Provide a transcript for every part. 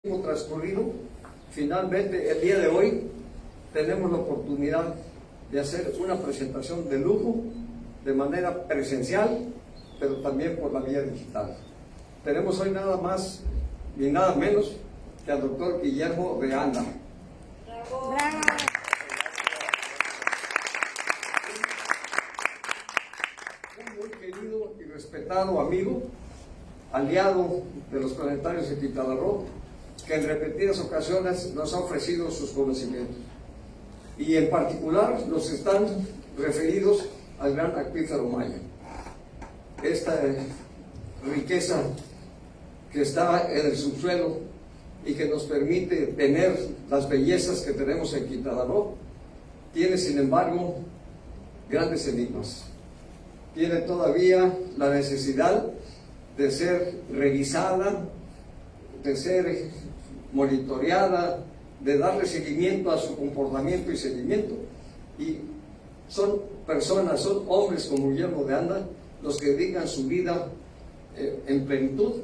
Transcurrido, finalmente el día de hoy tenemos la oportunidad de hacer una presentación de lujo de manera presencial, pero también por la vía digital. Tenemos hoy nada más ni nada menos que al doctor Guillermo de Anda. ¡Bravo! ¡Bravo! Un muy querido y respetado amigo, aliado de los planetarios de Quintana Roo, que en repetidas ocasiones nos ha ofrecido sus conocimientos. Y en particular los están referidos al gran acuífero Maya. Esta riqueza que está en el subsuelo y que nos permite tener las bellezas que tenemos en Quintana Roo, tiene sin embargo grandes enigmas. Tiene todavía la necesidad de ser revisada, de ser monitoreada, de darle seguimiento a su comportamiento y seguimiento. Y son personas, son hombres como Guillermo de Anda los que dedican su vida en plenitud,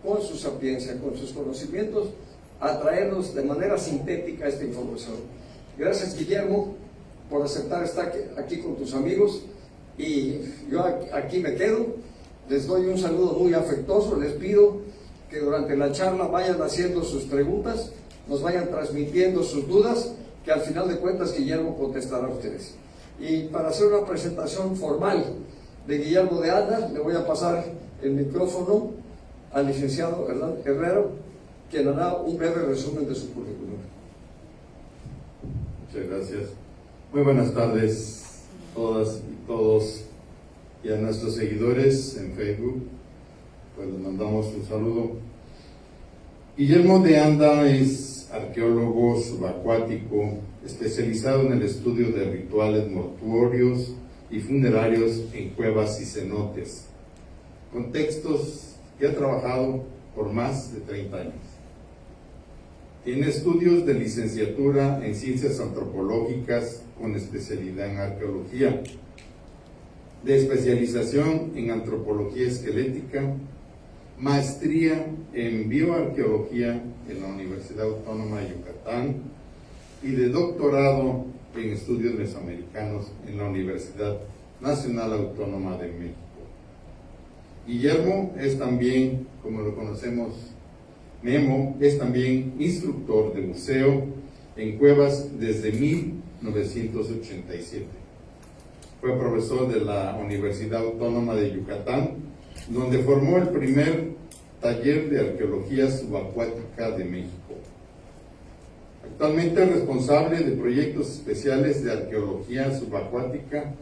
con su sapiencia, con sus conocimientos, a traernos de manera sintética esta información. Gracias, Guillermo, por aceptar estar aquí con tus amigos, y yo aquí me quedo. Les doy un saludo muy afectuoso, les pido que durante la charla vayan haciendo sus preguntas, nos vayan transmitiendo sus dudas, que al final de cuentas Guillermo contestará a ustedes. Y para hacer una presentación formal de Guillermo de Anda, le voy a pasar el micrófono al licenciado Hernán Herrero, quien hará un breve resumen de su currículum. Muchas gracias. Muy buenas tardes a todas y todos, y a nuestros seguidores en Facebook, pues les mandamos un saludo. Guillermo de Anda es arqueólogo subacuático especializado en el estudio de rituales mortuorios y funerarios en cuevas y cenotes, contextos que ha trabajado por más de 30 años. Tiene estudios de licenciatura en Ciencias Antropológicas con especialidad en Arqueología, de especialización en Antropología Esquelética, maestría en Bioarqueología en la Universidad Autónoma de Yucatán y de doctorado en Estudios Mesoamericanos en la Universidad Nacional Autónoma de México. Guillermo es también, como lo conocemos, Memo, es también instructor de buceo en cuevas desde 1987. Fue profesor de la Universidad Autónoma de Yucatán, donde formó el primer taller de arqueología subacuática de México. Actualmente es responsable de proyectos especiales de arqueología subacuática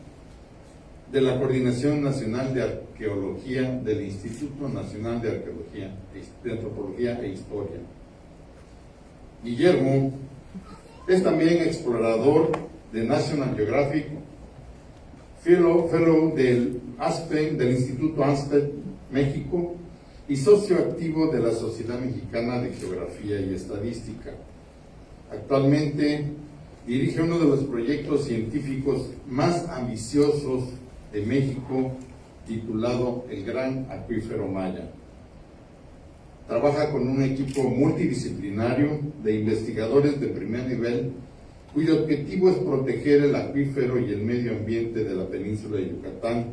de la Coordinación Nacional de Arqueología del Instituto Nacional de Arqueología, de Antropología e Historia. Guillermo es también explorador de National Geographic, fellow del ASPE, del Instituto ASPE México, y socio activo de la Sociedad Mexicana de Geografía y Estadística. Actualmente dirige uno de los proyectos científicos más ambiciosos de México, titulado El Gran Acuífero Maya. Trabaja con un equipo multidisciplinario de investigadores de primer nivel, cuyo objetivo es proteger el acuífero y el medio ambiente de la península de Yucatán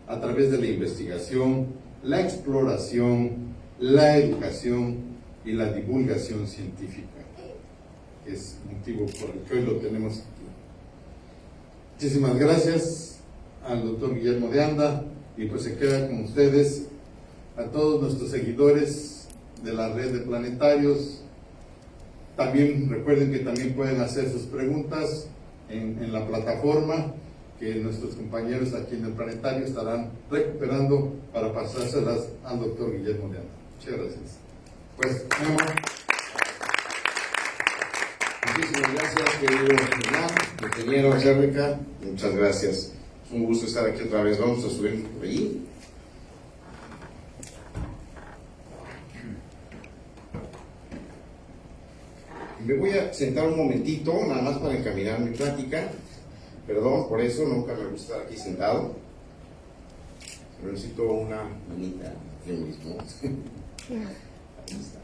a través de la investigación, la exploración, la educación y la divulgación científica, que es motivo por el que hoy lo tenemos aquí. Muchísimas gracias al doctor Guillermo de Anda, y pues se queda con ustedes a todos nuestros seguidores de la red de planetarios. También recuerden que también pueden hacer sus preguntas en la plataforma, que nuestros compañeros aquí en el planetario estarán recuperando para pasárselas al doctor Guillermo de Anda. Muchas gracias. Pues, Memo. Muchísimas gracias, querido Hernán, ingeniero Cervica. Muchas gracias. Es un gusto estar aquí otra vez. Vamos a subir por allí. Me voy a sentar un momentito, nada más para encaminar mi plática. Perdón por eso, nunca me gusta estar aquí sentado. Pero necesito una manita yo mismo. Ahí está.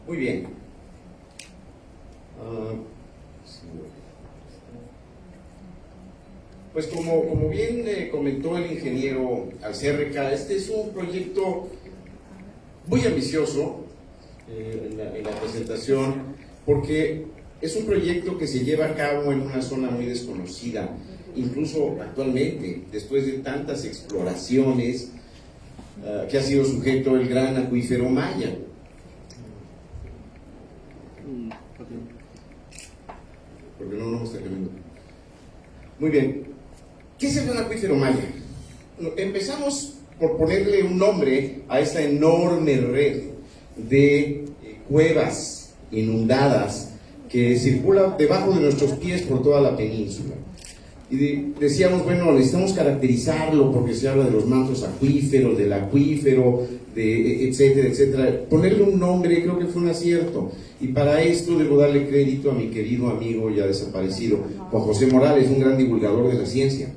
Muy bien. Pues como bien comentó el ingeniero Alcerreca, este es un proyecto muy ambicioso en la presentación, porque es un proyecto que se lleva a cabo en una zona muy desconocida, incluso actualmente, después de tantas exploraciones, que ha sido sujeto el gran acuífero Maya. Porque no me está cambiando. Muy bien. ¿Qué es el gran acuífero Maya? Empezamos por ponerle un nombre a esta enorme red de cuevas inundadas que circula debajo de nuestros pies por toda la península. Y decíamos, bueno, necesitamos caracterizarlo porque se habla de los mantos acuíferos, del acuífero, etcétera, etcétera. Ponerle un nombre creo que fue un acierto. Y para esto debo darle crédito a mi querido amigo ya desaparecido, Juan José Morales, un gran divulgador de la ciencia,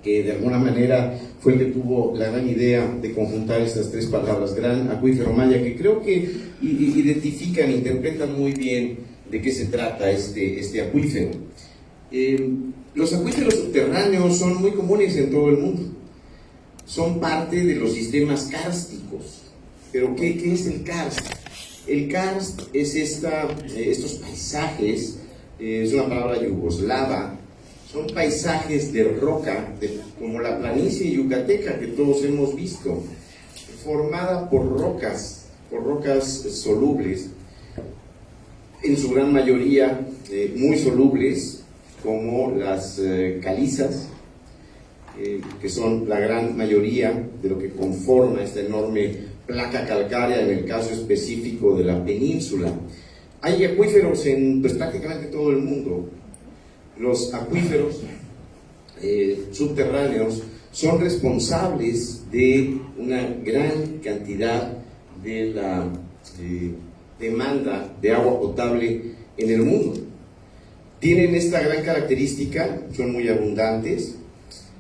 que de alguna manera fue el que tuvo la gran idea de conjuntar estas tres palabras, gran acuífero Maya, que creo que identifican, interpretan muy bien de qué se trata este acuífero. Los acuíferos subterráneos son muy comunes en todo el mundo. Son parte de los sistemas kársticos. ¿Pero qué es el karst? El karst es estos paisajes, es una palabra yugoslava, son paisajes de roca, como la planicie yucateca que todos hemos visto, formada por rocas solubles, en su gran mayoría muy solubles, como las calizas, que son la gran mayoría de lo que conforma esta enorme placa calcárea en el caso específico de la península. Hay acuíferos en prácticamente todo el mundo. Los acuíferos subterráneos son responsables de una gran cantidad de la demanda de agua potable en el mundo. Tienen esta gran característica, son muy abundantes.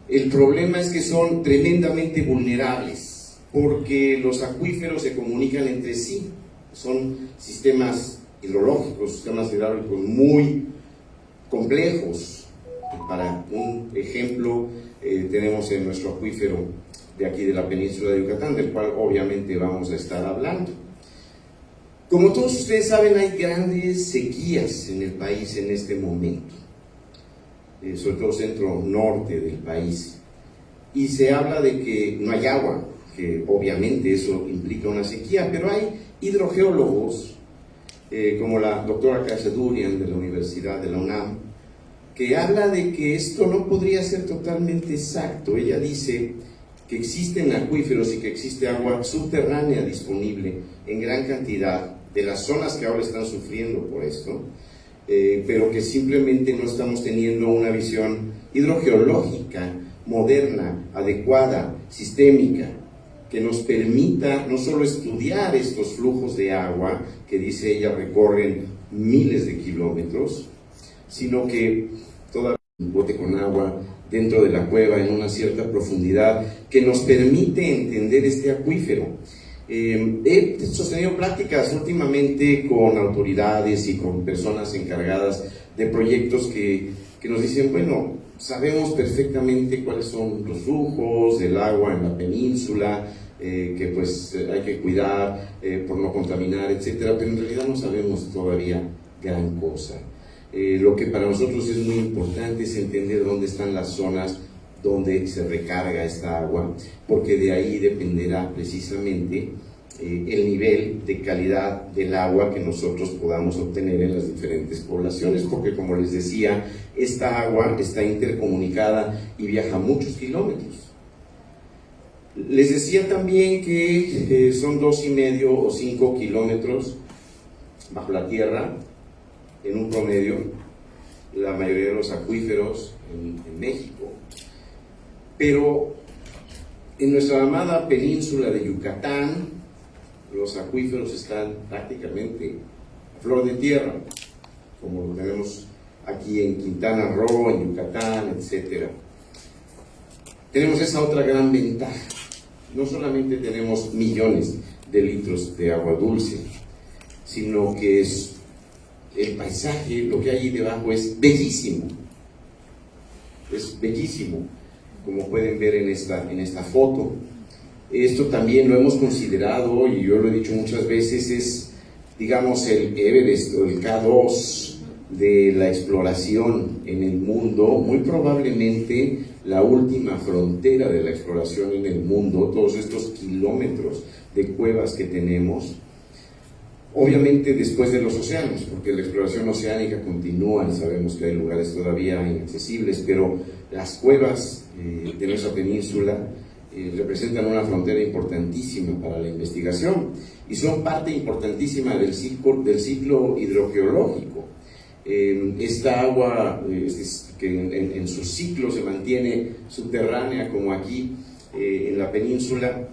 El problema es que son tremendamente vulnerables, porque los acuíferos se comunican entre sí. Son sistemas hidrológicos, sistemas hidráulicos muy complejos. Para un ejemplo, tenemos en nuestro acuífero de aquí de la península de Yucatán, del cual obviamente vamos a estar hablando. Como todos ustedes saben, hay grandes sequías en el país en este momento, sobre todo centro-norte del país, y se habla de que no hay agua, que obviamente eso implica una sequía, pero hay hidrogeólogos, como la doctora Khachaturian de la Universidad de la UNAM, que habla de que esto no podría ser totalmente exacto. Ella dice que existen acuíferos y que existe agua subterránea disponible en gran cantidad de las zonas que ahora están sufriendo por esto, pero que simplemente no estamos teniendo una visión hidrogeológica moderna, adecuada, sistémica, que nos permita no solo estudiar estos flujos de agua, que dice ella recorren miles de kilómetros, sino que todavía un bote con agua dentro de la cueva en una cierta profundidad que nos permite entender este acuífero. He sostenido pláticas últimamente con autoridades y con personas encargadas de proyectos que nos dicen, bueno, sabemos perfectamente cuáles son los flujos del agua en la península, que pues hay que cuidar por no contaminar, etcétera, pero en realidad no sabemos todavía gran cosa. Lo que para nosotros es muy importante es entender dónde están las zonas donde se recarga esta agua, porque de ahí dependerá precisamente el nivel de calidad del agua que nosotros podamos obtener en las diferentes poblaciones, porque como les decía, esta agua está intercomunicada y viaja muchos kilómetros. Les decía también que son 2,5 o 5 kilómetros bajo la tierra, en un promedio, la mayoría de los acuíferos en México. Pero en nuestra amada península de Yucatán, los acuíferos están prácticamente a flor de tierra, como lo tenemos aquí en Quintana Roo, en Yucatán, etc. Tenemos esa otra gran ventaja. No solamente tenemos millones de litros de agua dulce, sino que es el paisaje, lo que hay ahí debajo es bellísimo. Es bellísimo, como pueden ver en esta foto. Esto también lo hemos considerado, y yo lo he dicho muchas veces, es, digamos, el Everest o el K2 de la exploración en el mundo, muy probablemente la última frontera de la exploración en el mundo, todos estos kilómetros de cuevas que tenemos, obviamente después de los océanos, porque la exploración oceánica continúa y sabemos que hay lugares todavía inaccesibles, pero las cuevas de nuestra península representan una frontera importantísima para la investigación y son parte importantísima del ciclo hidrogeológico. Esta agua que en su ciclo se mantiene subterránea, como aquí en la península,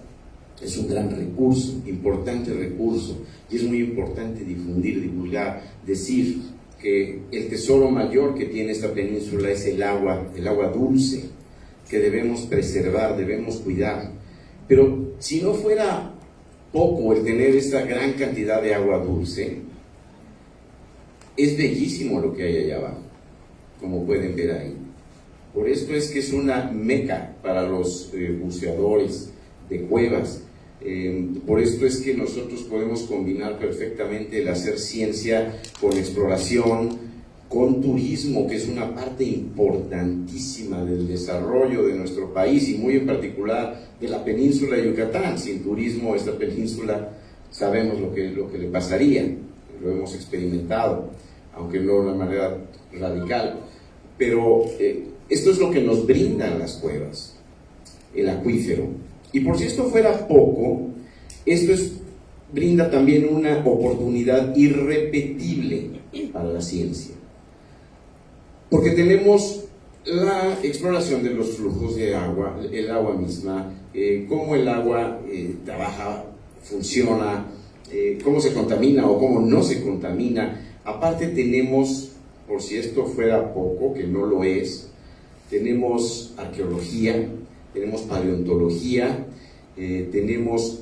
es un gran recurso, importante recurso, y es muy importante difundir, divulgar, decir que el tesoro mayor que tiene esta península es el agua dulce, que debemos preservar, debemos cuidar. Pero si no fuera poco el tener esta gran cantidad de agua dulce, es bellísimo lo que hay allá abajo, como pueden ver ahí. Por esto es que es una meca para los buceadores de cuevas. Por esto es que nosotros podemos combinar perfectamente el hacer ciencia con exploración, con turismo, que es una parte importantísima del desarrollo de nuestro país y muy en particular de la península de Yucatán. Sin turismo esta península sabemos lo que le pasaría, lo hemos experimentado, aunque no de una manera radical. Pero esto es lo que nos brindan las cuevas, el acuífero. Y por si esto fuera poco, brinda también una oportunidad irrepetible para la ciencia. Porque tenemos la exploración de los flujos de agua, el agua misma, cómo el agua trabaja, funciona, cómo se contamina o cómo no se contamina. Aparte tenemos, por si esto fuera poco, que no lo es, tenemos arqueología, tenemos paleontología, tenemos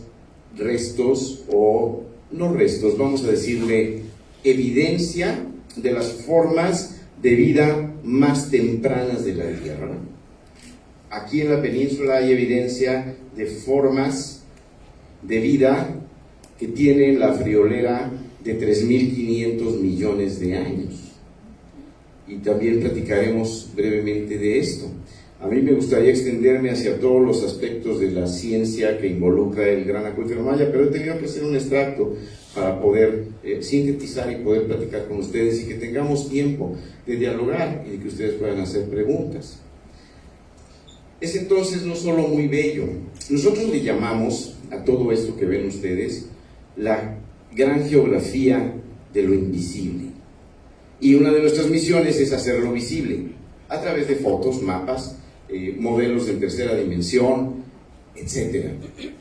restos, o no restos, vamos a decirle evidencia de las formas de vida más tempranas de la Tierra. Aquí en la península hay evidencia de formas de vida que tienen la friolera de 3.500 millones de años. Y también platicaremos brevemente de esto. A mí me gustaría extenderme hacia todos los aspectos de la ciencia que involucra el gran acuífero maya, pero he tenido que hacer un extracto para poder sintetizar y poder platicar con ustedes y que tengamos tiempo de dialogar y de que ustedes puedan hacer preguntas. Es entonces no solo muy bello, nosotros le llamamos a todo esto que ven ustedes la gran geografía de lo invisible. Y una de nuestras misiones es hacerlo visible a través de fotos, mapas, modelos en tercera dimensión, etc.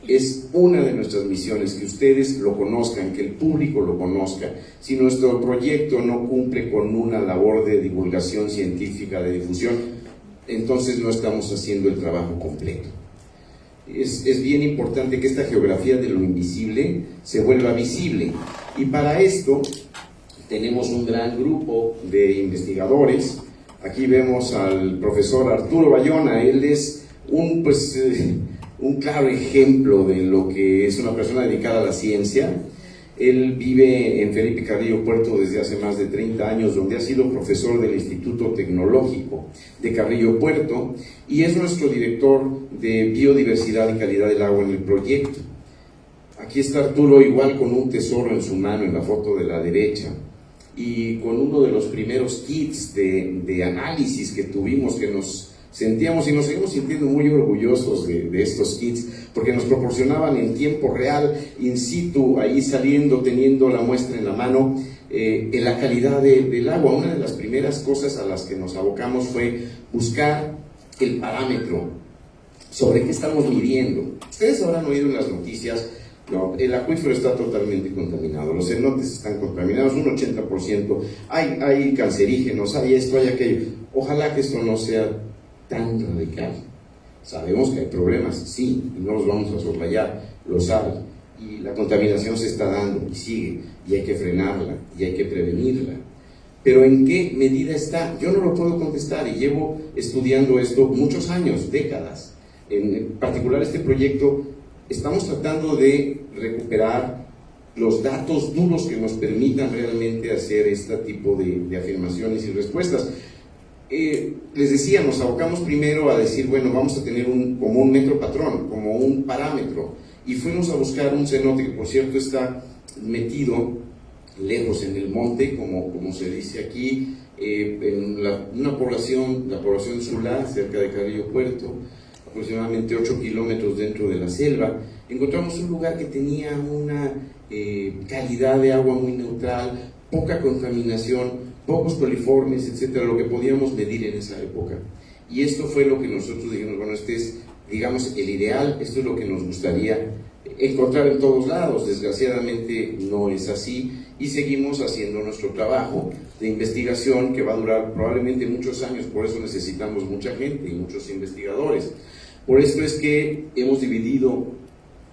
Es una de nuestras misiones que ustedes lo conozcan, que el público lo conozca. Si nuestro proyecto no cumple con una labor de divulgación científica, de difusión, entonces no estamos haciendo el trabajo completo. Es bien importante que esta geografía de lo invisible se vuelva visible, y para esto tenemos un gran grupo de investigadores. Aquí vemos al profesor Arturo Bayona. Él es un claro ejemplo de lo que es una persona dedicada a la ciencia. Él vive en Felipe Carrillo Puerto desde hace más de 30 años, donde ha sido profesor del Instituto Tecnológico de Carrillo Puerto, y es nuestro director de biodiversidad y calidad del agua en el proyecto. Aquí está Arturo igual con un tesoro en su mano en la foto de la derecha, y con uno de los primeros kits de análisis que tuvimos, que nos sentíamos y nos seguimos sintiendo muy orgullosos de estos kits, porque nos proporcionaban en tiempo real, in situ, ahí saliendo, teniendo la muestra en la mano, en la calidad del agua. Una de las primeras cosas a las que nos abocamos fue buscar el parámetro sobre qué estamos midiendo. Ustedes habrán oído en las noticias, no, el acuífero está totalmente contaminado, los cenotes están contaminados, un 80%, hay cancerígenos, hay esto, hay aquello. Ojalá que esto no sea tan radical. Sabemos que hay problemas, sí, y no los vamos a soslayar, los hay, y la contaminación se está dando y sigue, y hay que frenarla, y hay que prevenirla. Pero ¿en qué medida está? Yo no lo puedo contestar y llevo estudiando esto muchos años, décadas. En particular este proyecto, estamos tratando de recuperar los datos duros que nos permitan realmente hacer este tipo de afirmaciones y respuestas. Les decía, nos abocamos primero a decir, bueno, vamos a tener como un metro patrón, como un parámetro, y fuimos a buscar un cenote que por cierto está metido lejos en el monte, como se dice aquí, en una población, la población Zulá, cerca de Carrillo Puerto, aproximadamente 8 kilómetros dentro de la selva. Encontramos un lugar que tenía una calidad de agua muy neutral, poca contaminación, pocos coliformes, etcétera, lo que podíamos medir en esa época. Y esto fue lo que nosotros dijimos, bueno, este es, digamos, el ideal, esto es lo que nos gustaría encontrar en todos lados. Desgraciadamente no es así, y seguimos haciendo nuestro trabajo de investigación que va a durar probablemente muchos años. Por eso necesitamos mucha gente y muchos investigadores. Por esto es que hemos dividido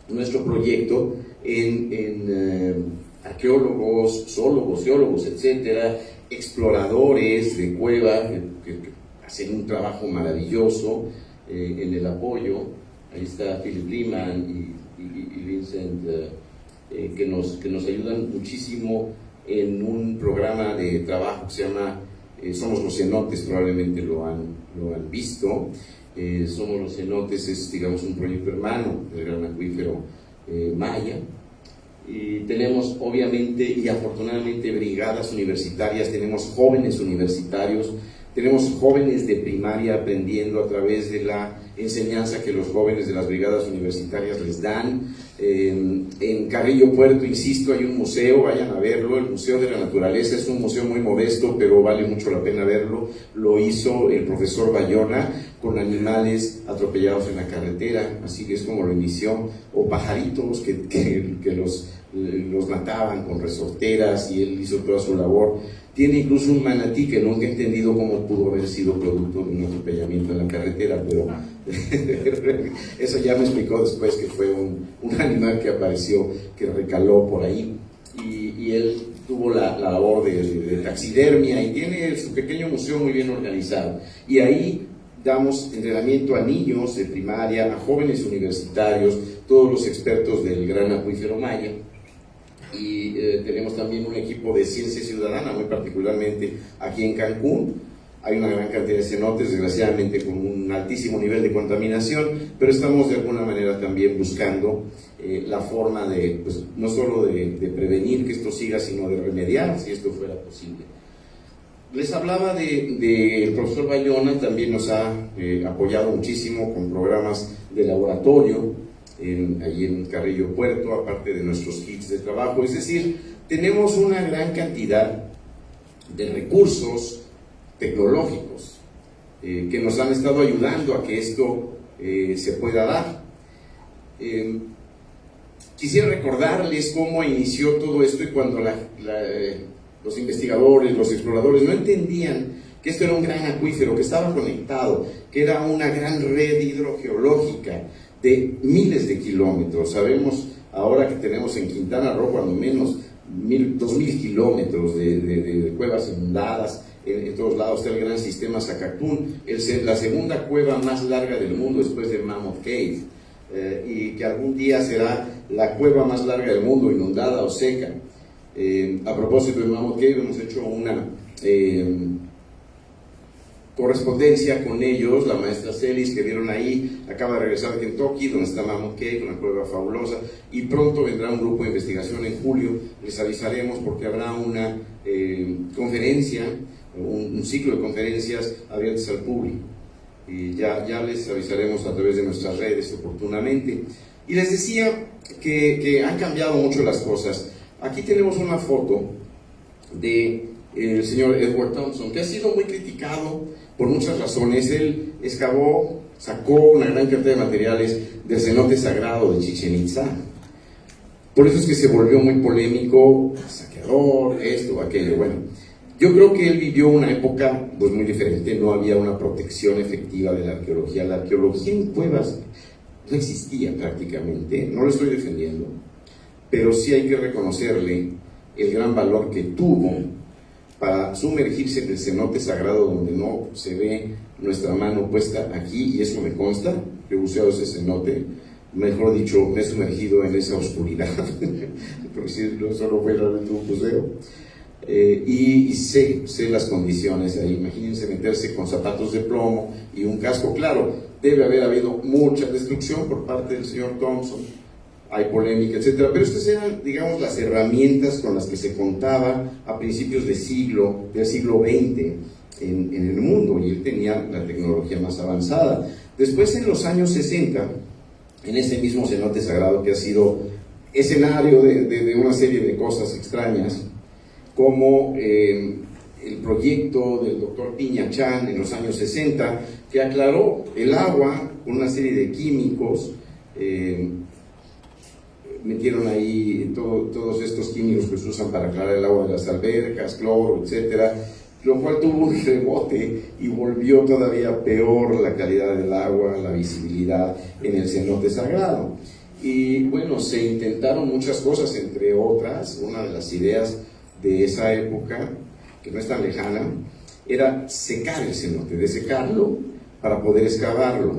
nuestro proyecto en arqueólogos, zoólogos, geólogos, etcétera, exploradores de cueva que hacen un trabajo maravilloso en el apoyo. Ahí está Philip Lehman y Vincent, que nos ayudan muchísimo en un programa de trabajo que se llama Somos los Cenotes, probablemente lo han visto. Somos los Cenotes es, digamos, un proyecto hermano del Gran Acuífero Maya. Y tenemos obviamente y afortunadamente brigadas universitarias, tenemos jóvenes universitarios, tenemos jóvenes de primaria aprendiendo a través de la enseñanza que los jóvenes de las brigadas universitarias les dan. En Carrillo Puerto, insisto, hay un museo, vayan a verlo, el Museo de la Naturaleza. Es un museo muy modesto, pero vale mucho la pena verlo. Lo hizo el profesor Bayona con animales atropellados en la carretera, así que es como lo inició, o pajaritos que los mataban con resorteras, y él hizo toda su labor. Tiene incluso un manatí que nunca he entendido cómo pudo haber sido producto de un atropellamiento en la carretera, pero eso ya me explicó después que fue un animal que apareció, que recaló por ahí, y él tuvo la labor de taxidermia, y tiene su pequeño museo muy bien organizado, y ahí damos entrenamiento a niños de primaria, a jóvenes universitarios, todos los expertos del Gran Acuífero Maya. Y tenemos también un equipo de ciencia ciudadana, muy particularmente aquí en Cancún. Hay una gran cantidad de cenotes, desgraciadamente con un altísimo nivel de contaminación, pero estamos de alguna manera también buscando la forma de, pues, no solo de prevenir que esto siga, sino de remediar si esto fuera posible. Les hablaba del profesor Bayona, también nos ha apoyado muchísimo con programas de laboratorio, allí en Carrillo Puerto, aparte de nuestros kits de trabajo. Es decir, tenemos una gran cantidad de recursos tecnológicos que nos han estado ayudando a que esto se pueda dar. Quisiera recordarles cómo inició todo esto, y cuando los investigadores, los exploradores no entendían que esto era un gran acuífero, que estaba conectado, que era una gran red hidrogeológica de miles de kilómetros. Sabemos ahora que tenemos en Quintana Roo cuando menos 2.000 kilómetros de cuevas inundadas, en todos lados. Está el gran sistema Zacactún, la segunda cueva más larga del mundo después de Mammoth Cave, y que algún día será la cueva más larga del mundo, inundada o seca. A propósito de Mammoth Cave, hemos hecho una correspondencia con ellos. La maestra Celis, que vieron ahí, acaba de regresar de Kentucky, donde está Mammoth Cave, una cueva fabulosa, y pronto vendrá un grupo de investigación en julio. Les avisaremos porque habrá una conferencia, un ciclo de conferencias abiertas al público, y ya les avisaremos a través de nuestras redes oportunamente. Y les decía que han cambiado mucho las cosas. Aquí tenemos una foto de el señor Edward Thompson, que ha sido muy criticado por muchas razones. Él sacó una gran cantidad de materiales del cenote sagrado de Chichén Itzá. Por eso es que se volvió muy polémico, saqueador, esto, aquello. Bueno, yo creo que él vivió una época pues muy diferente. No había una protección efectiva de la arqueología. La arqueología en cuevas no existía prácticamente, no lo estoy defendiendo. pero sí hay que reconocerle el gran valor que tuvo para sumergirse en el cenote sagrado, donde no se ve nuestra mano puesta aquí, y eso me consta. He buceado ese cenote, mejor dicho, me he sumergido en esa oscuridad, porque si no, solo fue realmente un buceo. Y sé las condiciones ahí. Imagínense meterse con zapatos de plomo y un casco. Claro, debe haber habido mucha destrucción por parte del señor Thompson, hay polémica, etcétera, pero estas eran, digamos, las herramientas con las que se contaba a principios del siglo XX en el mundo, y él tenía la tecnología más avanzada. Después, en los años 60, en ese mismo cenote sagrado, que ha sido escenario de una serie de cosas extrañas, como el proyecto del doctor Piñachán en los años 60, que aclaró el agua con una serie de químicos, metieron ahí todos estos químicos que se usan para aclarar el agua de las albercas, cloro, etcétera, lo cual tuvo un rebote y volvió todavía peor la calidad del agua, la visibilidad en el cenote sagrado. Y bueno, se intentaron muchas cosas, entre otras, una de las ideas de esa época, que no es tan lejana, era secar el cenote, desecarlo para poder excavarlo.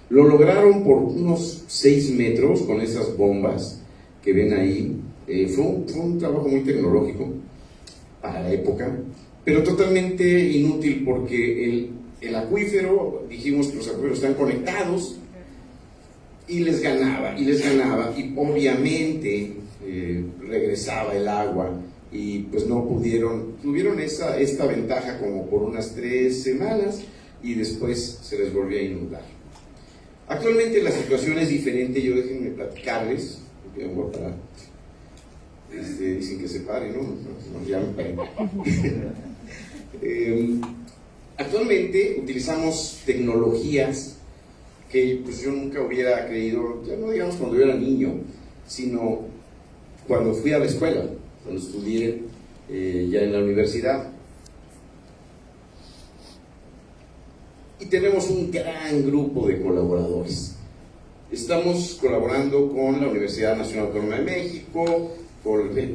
Lo lograron por unos 6 metros con esas bombas que ven ahí. Fue un trabajo muy tecnológico para la época, pero totalmente inútil, porque el acuífero, dijimos que los acuíferos están conectados, y les ganaba, y obviamente regresaba el agua, y pues no tuvieron esta ventaja como por unas 3 semanas, y después se les volvió a inundar. Actualmente la situación es diferente. Yo déjenme platicarles, porque voy para, dicen que se pare, ¿no? Ya me paré. Actualmente utilizamos tecnologías que pues yo nunca hubiera creído, ya no digamos cuando yo era niño, sino cuando fui a la escuela, cuando estudié ya en la universidad. Y tenemos un gran grupo de colaboradores. Estamos colaborando con la Universidad Nacional Autónoma de México,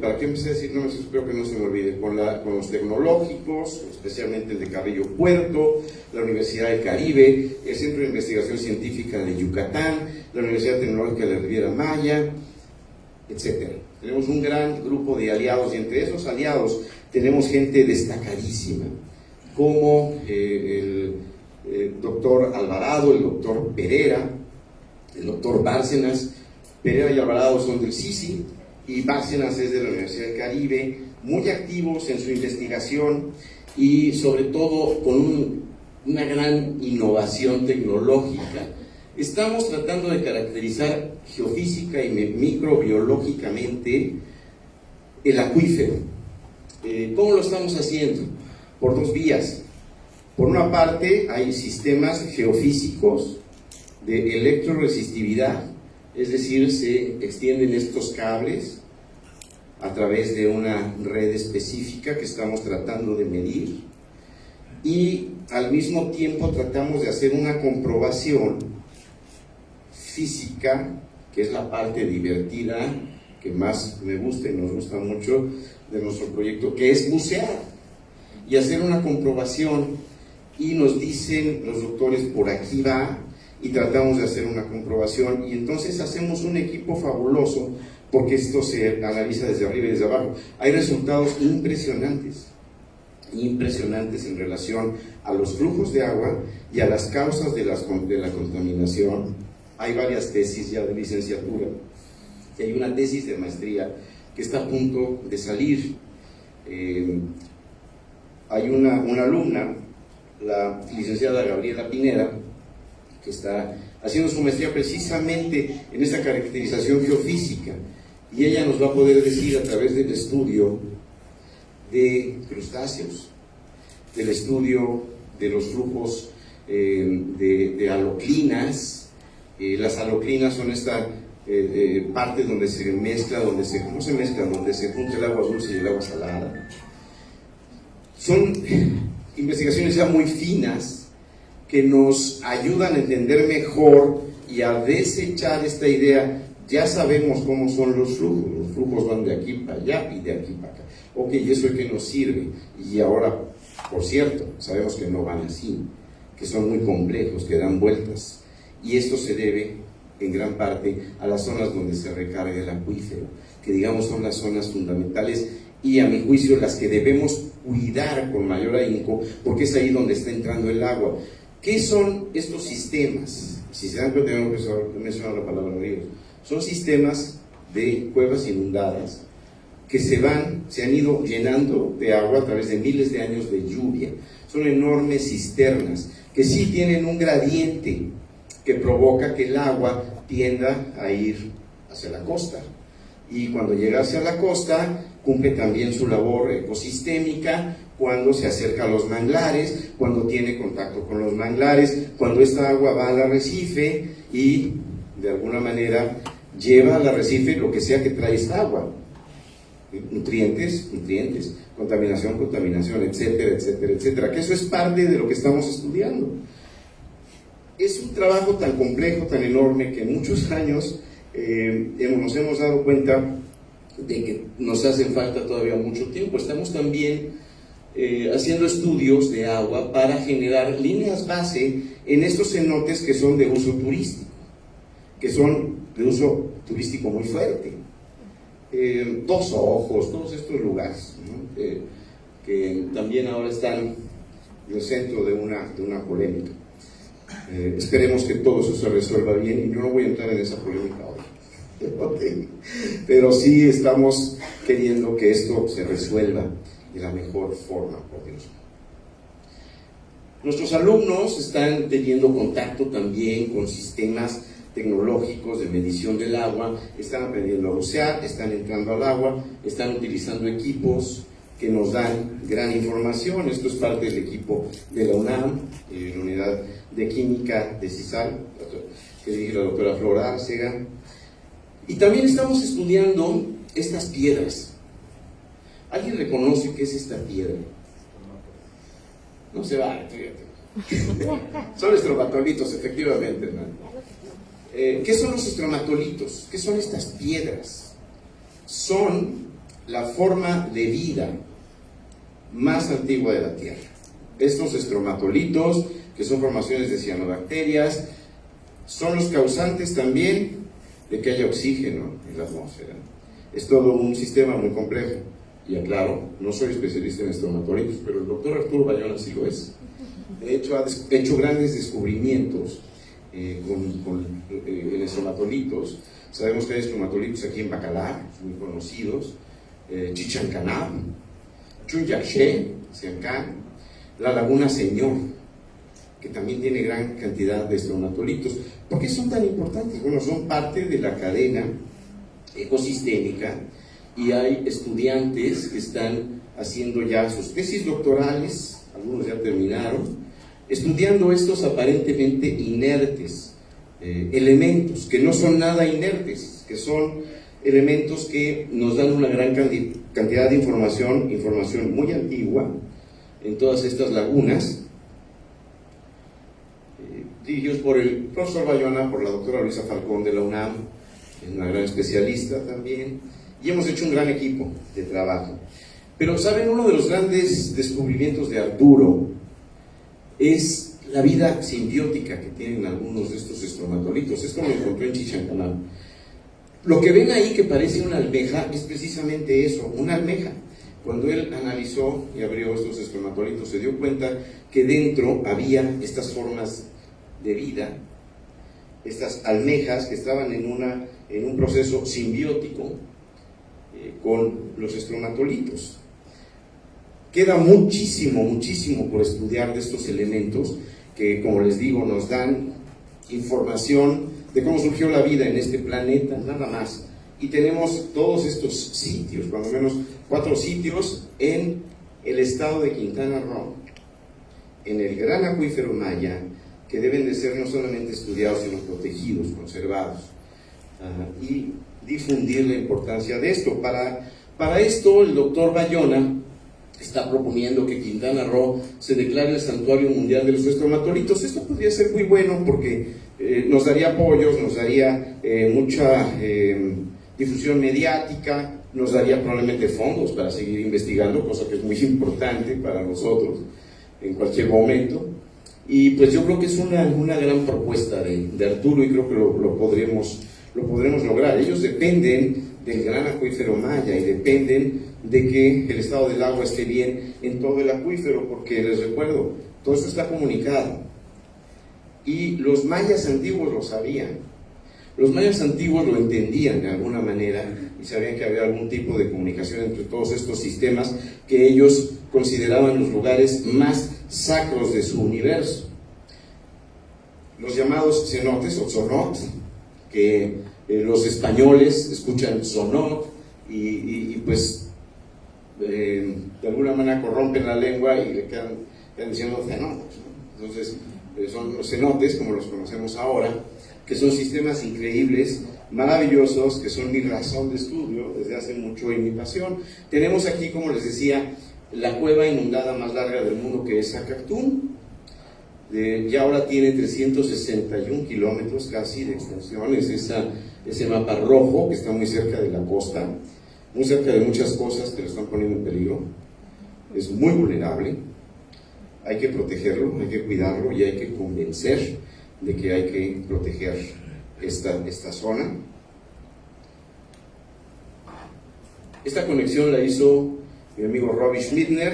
¿para qué empecé a decir? No, espero que no se me olvide, con los tecnológicos, especialmente el de Cabello Puerto, la Universidad del Caribe, el Centro de Investigación Científica de Yucatán, la Universidad Tecnológica de la Riviera Maya, etc. Tenemos un gran grupo de aliados, y entre esos aliados tenemos gente destacadísima, como el doctor Alvarado, el doctor Pereira, el doctor Bárcenas. Pereira y Alvarado son del CICI, y Bárcenas es de la Universidad del Caribe, muy activos en su investigación y sobre todo con una gran innovación tecnológica. Estamos tratando de caracterizar geofísica y microbiológicamente el acuífero. ¿Cómo lo estamos haciendo? Por 2 vías. Por una parte, hay sistemas geofísicos de electroresistividad, es decir, se extienden estos cables a través de una red específica que estamos tratando de medir, y al mismo tiempo tratamos de hacer una comprobación física, que es la parte divertida que más me gusta y nos gusta mucho de nuestro proyecto, que es bucear y hacer una comprobación. Y nos dicen los doctores, por aquí va, y tratamos de hacer una comprobación, y entonces hacemos un equipo fabuloso, porque esto se analiza desde arriba y desde abajo. Hay resultados impresionantes en relación a los flujos de agua y a las causas de la contaminación. Hay varias tesis ya de licenciatura, y hay una tesis de maestría que está a punto de salir. Hay una alumna, la licenciada Gabriela Pineda, que está haciendo su maestría precisamente en esta caracterización geofísica, y ella nos va a poder decir, a través del estudio de crustáceos, del estudio de los flujos de haloclinas. Las haloclinas son esta parte donde se mezcla, donde se junta el agua dulce y el agua salada. Son investigaciones ya muy finas que nos ayudan a entender mejor y a desechar esta idea ya sabemos cómo son los flujos van de aquí para allá y de aquí para acá. Ok, ¿eso es que nos sirve? Y ahora, por cierto, sabemos que no van así, que son muy complejos, que dan vueltas. Y esto se debe en gran parte a las zonas donde se recarga el acuífero, que digamos son las zonas fundamentales y a mi juicio las que debemos cuidar con mayor ahínco, porque es ahí donde está entrando el agua. ¿Qué son estos sistemas? Si se dan cuenta, tengo que mencionar la palabra ríos. Son sistemas de cuevas inundadas que se han ido llenando de agua a través de miles de años de lluvia. Son enormes cisternas que sí tienen un gradiente que provoca que el agua tienda a ir hacia la costa. Y cuando llega hacia la costa, cumple también su labor ecosistémica cuando se acerca a los manglares, cuando tiene contacto con los manglares, cuando esta agua va al arrecife y de alguna manera lleva al arrecife lo que sea que trae esta agua. Nutrientes, contaminación, etcétera, etcétera, etcétera. Que eso es parte de lo que estamos estudiando. Es un trabajo tan complejo, tan enorme, que en muchos años nos hemos dado cuenta de que nos hacen falta todavía mucho tiempo. Estamos también haciendo estudios de agua para generar líneas base en estos cenotes que son de uso turístico, muy fuerte. Dos Ojos, todos estos lugares, ¿no? Que también ahora están en el centro de una polémica. Esperemos que todo eso se resuelva bien, y yo no voy a entrar en esa polémica hoy. Okay. Pero sí estamos queriendo que esto se resuelva de la mejor forma, por Dios. Nuestros alumnos están teniendo contacto también con sistemas tecnológicos de medición del agua, están aprendiendo a bucear, están entrando al agua, están utilizando equipos que nos dan gran información. Esto es parte del equipo de la UNAM, la unidad de química de CISAL, que dirige la doctora Flora Arcega. Y también estamos estudiando estas piedras. ¿Alguien reconoce qué es esta piedra? No se va, son estromatolitos, efectivamente, hermano. ¿Qué son los estromatolitos? ¿Qué son estas piedras? Son la forma de vida más antigua de la Tierra. Estos estromatolitos, que son formaciones de cianobacterias, son los causantes también de que haya oxígeno en la atmósfera. Es todo un sistema muy complejo. Y aclaro, no soy especialista en estromatolitos, pero el doctor Arturo Bayona sí lo es. De hecho, ha hecho grandes descubrimientos en estromatolitos. Sabemos que hay estromatolitos aquí en Bacalar, muy conocidos, Chichancanab, Chunyaché, Siancán, la Laguna Señor, que también tiene gran cantidad de estromatolitos. ¿Por qué son tan importantes? Bueno, son parte de la cadena ecosistémica, y hay estudiantes que están haciendo ya sus tesis doctorales, algunos ya terminaron, estudiando estos aparentemente inertes elementos, que no son nada inertes, que son elementos que nos dan una gran cantidad de información muy antigua en todas estas lagunas, dirigidos por el profesor Bayona, por la doctora Luisa Falcón de la UNAM, una gran especialista también, y hemos hecho un gran equipo de trabajo. Pero, ¿saben? Uno de los grandes descubrimientos de Arturo es la vida simbiótica que tienen algunos de estos estromatolitos. Esto lo encontró en Chichancanab. Lo que ven ahí que parece una almeja es precisamente eso, una almeja. Cuando él analizó y abrió estos estromatolitos, se dio cuenta que dentro había estas formas de vida, estas almejas que estaban en un proceso simbiótico con los estromatolitos. Queda muchísimo por estudiar de estos elementos que, como les digo, nos dan información de cómo surgió la vida en este planeta, nada más. Y tenemos todos estos sitios, cuando menos 4 sitios en el estado de Quintana Roo, en el gran acuífero Maya, que deben de ser no solamente estudiados, sino protegidos, conservados, y difundir la importancia de esto. Para esto, el doctor Bayona está proponiendo que Quintana Roo se declare el Santuario Mundial de los Estromatolitos. Esto podría ser muy bueno porque nos daría apoyos, nos daría mucha difusión mediática, nos daría probablemente fondos para seguir investigando, cosa que es muy importante para nosotros en cualquier momento. Y pues yo creo que es una gran propuesta de Arturo, y creo que lo podremos lograr. Ellos dependen del gran acuífero maya y dependen de que el estado del agua esté bien en todo el acuífero, porque les recuerdo, todo esto está comunicado. Y los mayas antiguos lo sabían. Los mayas antiguos lo entendían de alguna manera y sabían que había algún tipo de comunicación entre todos estos sistemas que ellos consideraban los lugares más sacros de su universo. Los llamados cenotes o zonot, que los españoles escuchan sonot y pues de alguna manera corrompen la lengua y le quedan diciendo cenotes, ¿no? Entonces son los cenotes, como los conocemos ahora, que son sistemas increíbles, maravillosos, que son mi razón de estudio desde hace mucho en mi pasión. Tenemos aquí, como les decía, la cueva inundada más larga del mundo, que es Acactún. Ya ahora tiene 361 kilómetros casi de extensión. Es ese mapa rojo que está muy cerca de la costa, muy cerca de muchas cosas que lo están poniendo en peligro. Es muy vulnerable. Hay que protegerlo, hay que cuidarlo y hay que convencer de que hay que proteger esta zona. Esta conexión la hizo mi amigo Robbie Schmittner,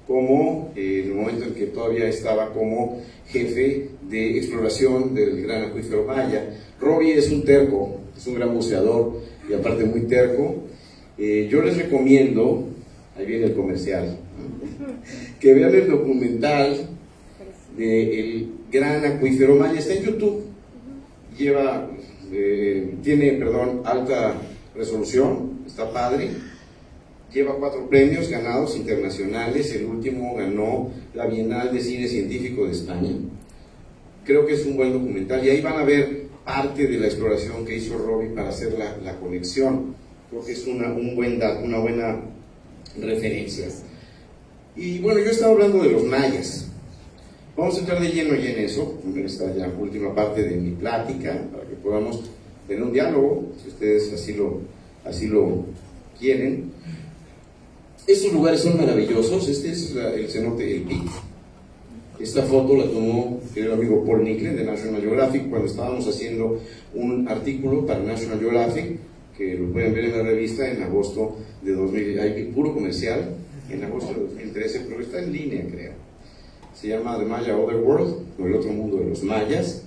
como en el momento en que todavía estaba como jefe de exploración del gran acuífero maya. Robbie es un terco, es un gran buceador y aparte muy terco. Yo les recomiendo, ahí viene el comercial, que vean el documental del gran acuífero maya. Está en YouTube, tiene alta resolución, está padre. Lleva 4 premios ganados internacionales. El último ganó la Bienal de Cine Científico de España. Creo que es un buen documental y ahí van a ver parte de la exploración que hizo Robbie para hacer la conexión. Creo que es una buena referencia. Y bueno, yo estaba hablando de los mayas. Vamos a entrar de lleno ya en eso, en esta ya última parte de mi plática, para que podamos tener un diálogo, si ustedes así lo quieren. Estos lugares son maravillosos. Este es el cenote El Pic. Esta foto la tomó el amigo Paul Nicklin de National Geographic cuando estábamos haciendo un artículo para National Geographic, que lo pueden ver en la revista en agosto de 2000, hay puro comercial, en agosto de 2013, pero está en línea, creo. Se llama The Maya Otherworld, o el otro mundo de los mayas.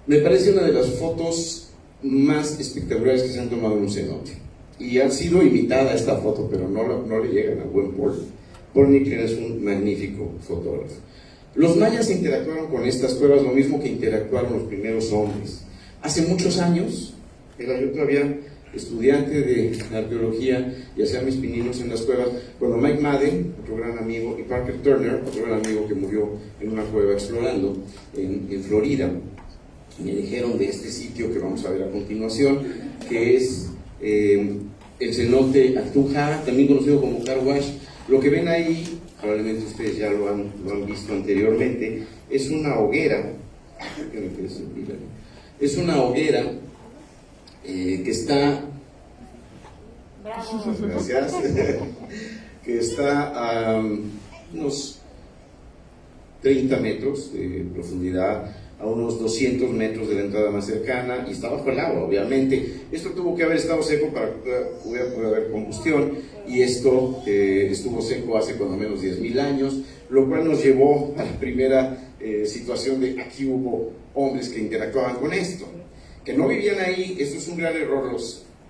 Me parece una de las fotos más espectaculares que se han tomado en un cenote. Y ha sido imitada esta foto, pero no le llegan al buen Paul. Paul Nicklin es un magnífico fotógrafo. Los mayas interactuaron con estas cuevas lo mismo que interactuaron los primeros hombres. Hace muchos años, era yo todavía estudiante de arqueología y hacía mis pininos en las cuevas, cuando Mike Madden, otro gran amigo, y Parker Turner, otro gran amigo que murió en una cueva explorando en Florida, me dijeron de este sitio que vamos a ver a continuación, que es el cenote Actún-Jara, también conocido como Carwash. Lo que ven ahí, probablemente ustedes ya lo han visto anteriormente, es una hoguera. Es una hoguera que está... Bravo. Gracias. Que está a unos 30 metros de profundidad, a unos 200 metros de la entrada más cercana, y está bajo el agua, obviamente. Esto tuvo que haber estado seco para que pudiera haber combustión, y esto estuvo seco hace cuando menos 10.000 años, lo cual nos llevó a la primera situación de aquí hubo hombres que interactuaban con esto, que no vivían ahí. Esto es un gran error.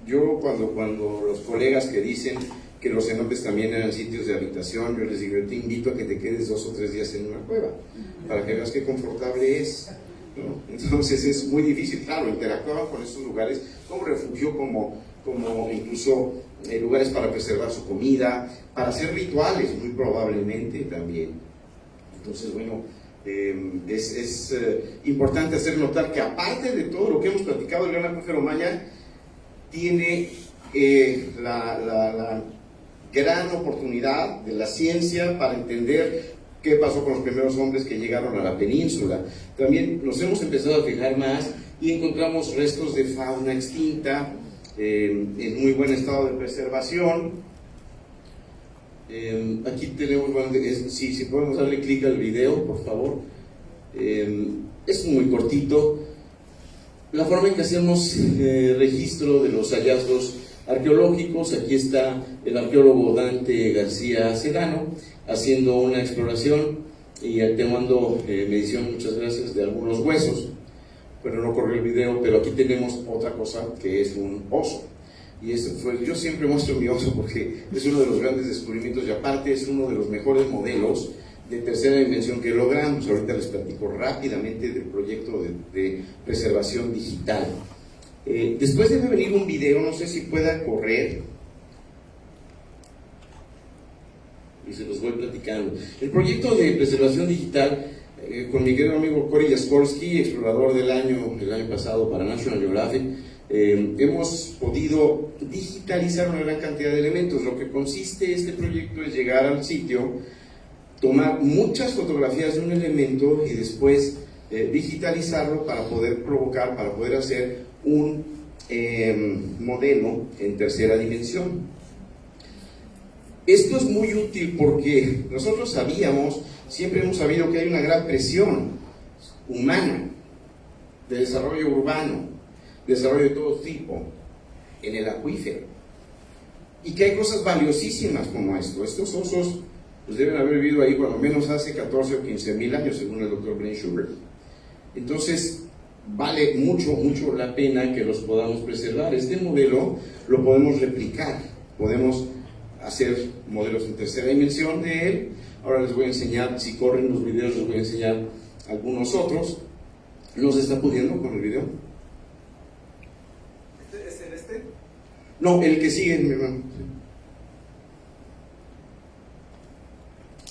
Yo cuando los colegas que dicen que los cenotes también eran sitios de habitación, yo les digo, yo te invito a que te quedes 2 o 3 días en una cueva, para que veas qué confortable es, ¿no? Entonces es muy difícil. Claro, interactuaban con estos lugares como refugio, como incluso lugares para preservar su comida, para hacer rituales, muy probablemente también. Entonces, bueno, es importante hacer notar que aparte de todo lo que hemos platicado, el gran acuífero maya tiene la gran oportunidad de la ciencia para entender qué pasó con los primeros hombres que llegaron a la península. También nos hemos empezado a fijar más y encontramos restos de fauna extinta en muy buen estado de preservación. Aquí tenemos, bueno, si podemos darle clic al video, por favor. Es muy cortito. La forma en que hacemos registro de los hallazgos arqueológicos: aquí está el arqueólogo Dante García Sedano haciendo una exploración y tomando medición, muchas gracias, de algunos huesos. Bueno, no corrió el video, pero aquí tenemos otra cosa que es un oso. Y yo siempre muestro mi oso porque es uno de los grandes descubrimientos y aparte es uno de los mejores modelos de tercera dimensión que logramos. Ahorita les platico rápidamente del proyecto de preservación digital. Después debe venir un video, no sé si pueda correr, y se los voy platicando. El proyecto de preservación digital, con mi querido amigo Cory Jaskolski, explorador del año pasado para National Geographic, hemos podido digitalizar una gran cantidad de elementos. Lo que consiste este proyecto es llegar al sitio, tomar muchas fotografías de un elemento y después digitalizarlo para poder hacer un modelo en tercera dimensión. Esto es muy útil porque nosotros siempre hemos sabido que hay una gran presión humana de desarrollo urbano, desarrollo de todo tipo en el acuífero, y que hay cosas valiosísimas como esto. Estos osos pues deben haber vivido ahí cuando menos hace 14 o 15 mil años, según el doctor Blaine Schubert. Entonces vale mucho la pena que los podamos preservar. Este modelo lo podemos replicar, podemos hacer modelos en tercera dimensión de él. Ahora les voy a enseñar, si corren los videos les voy a enseñar algunos otros. ¿No se está pudiendo con el video? ¿Es en este? No, el que sigue, mi hermano.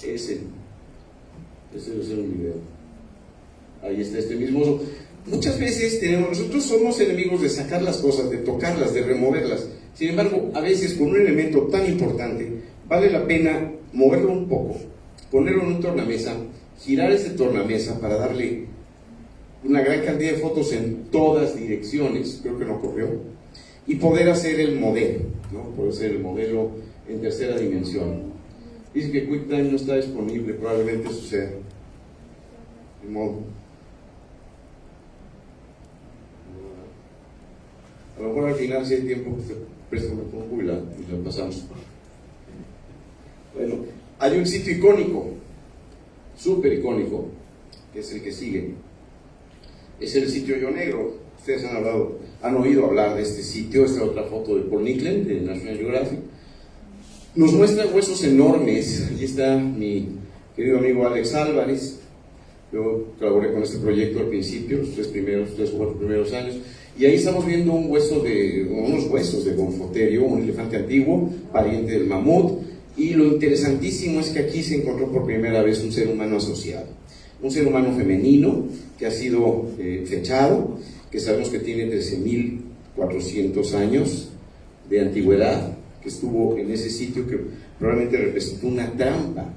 Ese debe ser un video. Ahí está este mismo oso. Muchas veces nosotros somos enemigos de sacar las cosas, de tocarlas, de removerlas. Sin embargo, a veces con un elemento tan importante vale la pena moverlo un poco, ponerlo en un tornamesa, girar ese tornamesa para darle una gran cantidad de fotos en todas direcciones, creo que no ocurrió, y poder hacer el modelo, ¿no? Poder hacer el modelo en tercera dimensión. Dice que QuickTime no está disponible, probablemente suceda. De modo. A lo mejor al final, si hay tiempo, pues préstame con jubilado y lo pasamos. Bueno, hay un sitio icónico, súper icónico, que es el que sigue. Es el sitio Hoyo Negro. Ustedes han oído hablar de este sitio. Esta es otra foto de Paul Nicklin, de National Geographic. Nos muestra huesos enormes. Aquí está mi querido amigo Alex Álvarez. Yo colaboré con este proyecto al principio, los 3 o 4 primeros años. Y ahí estamos viendo unos huesos de Gonfoterio, un elefante antiguo, pariente del mamut. Y lo interesantísimo es que aquí se encontró por primera vez un ser humano asociado. Un ser humano femenino que ha sido fechado, que sabemos que tiene 13.400 años de antigüedad, que estuvo en ese sitio, que probablemente representó una trampa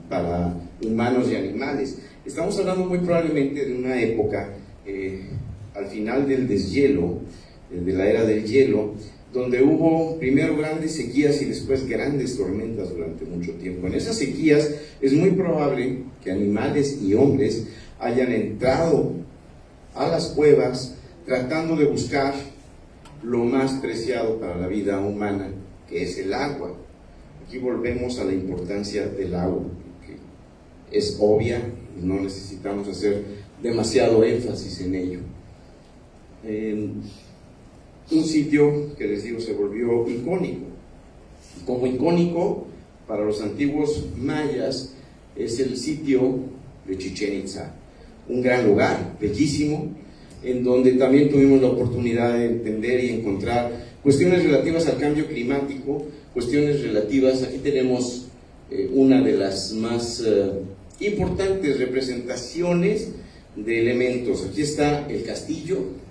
para humanos y animales. Estamos hablando muy probablemente de una época al final del deshielo, de la era del hielo, donde hubo primero grandes sequías y después grandes tormentas durante mucho tiempo. En esas sequías es muy probable que animales y hombres hayan entrado a las cuevas tratando de buscar lo más preciado para la vida humana, que es el agua. Aquí volvemos a la importancia del agua, que es obvia y no necesitamos hacer demasiado énfasis en ello. Un sitio que les digo se volvió icónico. Como icónico para los antiguos mayas es el sitio de Chichén Itzá, un gran lugar, bellísimo, en donde también tuvimos la oportunidad de entender y encontrar cuestiones relativas al cambio climático, cuestiones relativas, aquí tenemos una de las más importantes representaciones de elementos. Aquí está el castillo,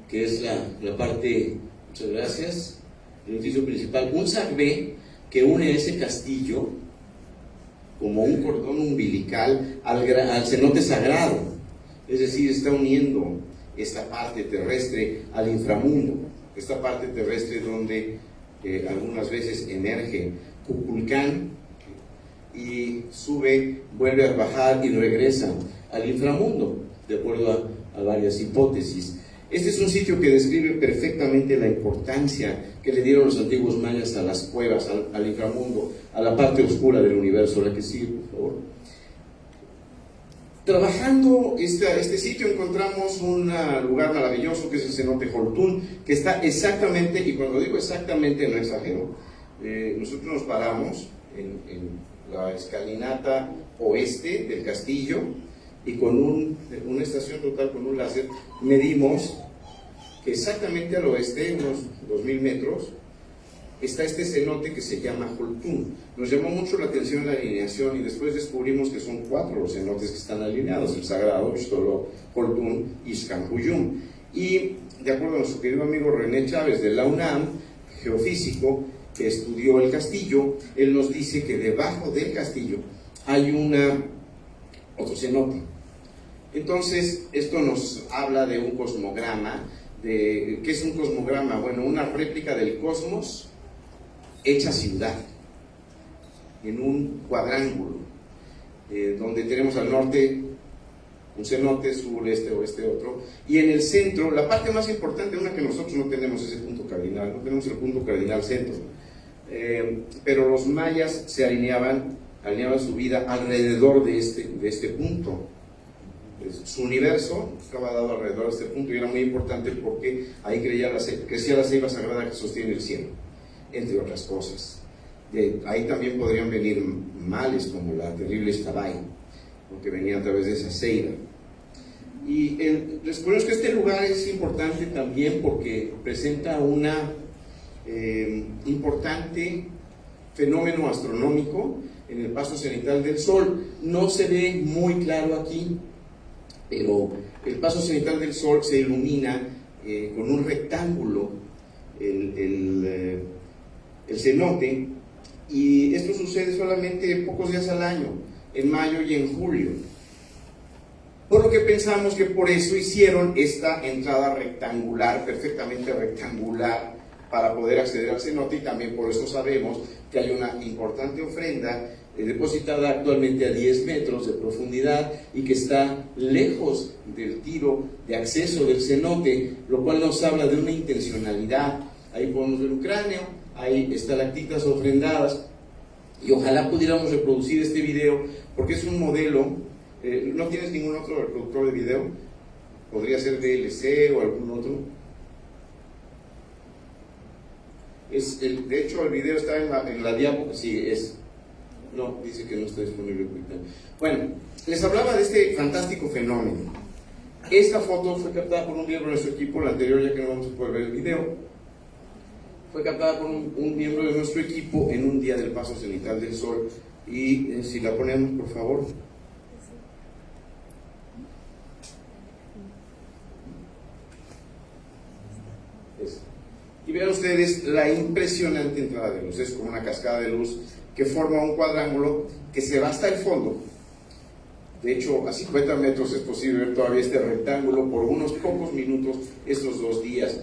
que es la parte, muchas gracias, el edificio principal, un sacbé que une ese castillo como un cordón umbilical al cenote sagrado, es decir, está uniendo esta parte terrestre al inframundo, esta parte terrestre donde algunas veces emerge Kukulcán y sube, vuelve a bajar y regresa al inframundo, de acuerdo a varias hipótesis. Este es un sitio que describe perfectamente la importancia que le dieron los antiguos mayas a las cuevas, al inframundo, a la parte oscura del universo. La que sigue, por favor. Trabajando este sitio encontramos un lugar maravilloso que es el cenote Joltún, que está exactamente, y cuando digo exactamente no exagero, nosotros nos paramos en la escalinata oeste del castillo y con una estación total con un láser medimos que exactamente al oeste, unos 2000 metros, está este cenote que se llama Joltún. Nos llamó mucho la atención la alineación y después descubrimos que son 4 los cenotes que están alineados: el sagrado, Xtolo, Joltún y Xcampuyún. Y de acuerdo a nuestro querido amigo René Chávez de la UNAM, geofísico, que estudió el castillo, él nos dice que debajo del castillo hay otro cenote. Entonces, esto nos habla de un cosmograma. ¿Qué es un cosmograma? Bueno, una réplica del cosmos hecha ciudad, en un cuadrángulo, donde tenemos al norte un cenote, sur, este, oeste, otro, y en el centro, la parte más importante, una que nosotros no tenemos, es el punto cardinal, no tenemos el punto cardinal centro, pero los mayas se alineaban su vida alrededor de este punto. Su universo estaba dado alrededor de este punto y era muy importante porque ahí crecía la ceiba sagrada que sostiene el cielo, entre otras cosas. Ahí también podrían venir males como la terrible Xtabay, porque venía a través de esa ceiba. Y descubrimos que este lugar es importante también porque presenta un importante fenómeno astronómico en el paso cenital del Sol. No se ve muy claro aquí, pero el paso cenital del Sol se ilumina con un rectángulo, el cenote, y esto sucede solamente pocos días al año, en mayo y en julio. Por lo que pensamos que por eso hicieron esta entrada rectangular, perfectamente rectangular, para poder acceder al cenote, y también por eso sabemos que hay una importante ofrenda depositada actualmente a 10 metros de profundidad y que está lejos del tiro de acceso del cenote, lo cual nos habla de una intencionalidad. Ahí podemos ver un cráneo, hay estalactitas ofrendadas, y ojalá pudiéramos reproducir este video porque es un modelo. ¿No tienes ningún otro reproductor de video? Podría ser VLC o algún otro. De hecho el video está en la diapositiva. Sí, no, dice que no está disponible. Bueno, les hablaba de este fantástico fenómeno. Esta foto fue captada por un miembro de nuestro equipo, la anterior ya que no vamos a poder ver el video, fue captada por un miembro de nuestro equipo en un día del paso cenital del Sol. Y si la ponemos, por favor. Y vean ustedes la impresionante entrada de luz. Es como una cascada de luz que forma un cuadrángulo que se va hasta el fondo. De hecho, a 50 metros es posible ver todavía este rectángulo por unos pocos minutos estos 2 días.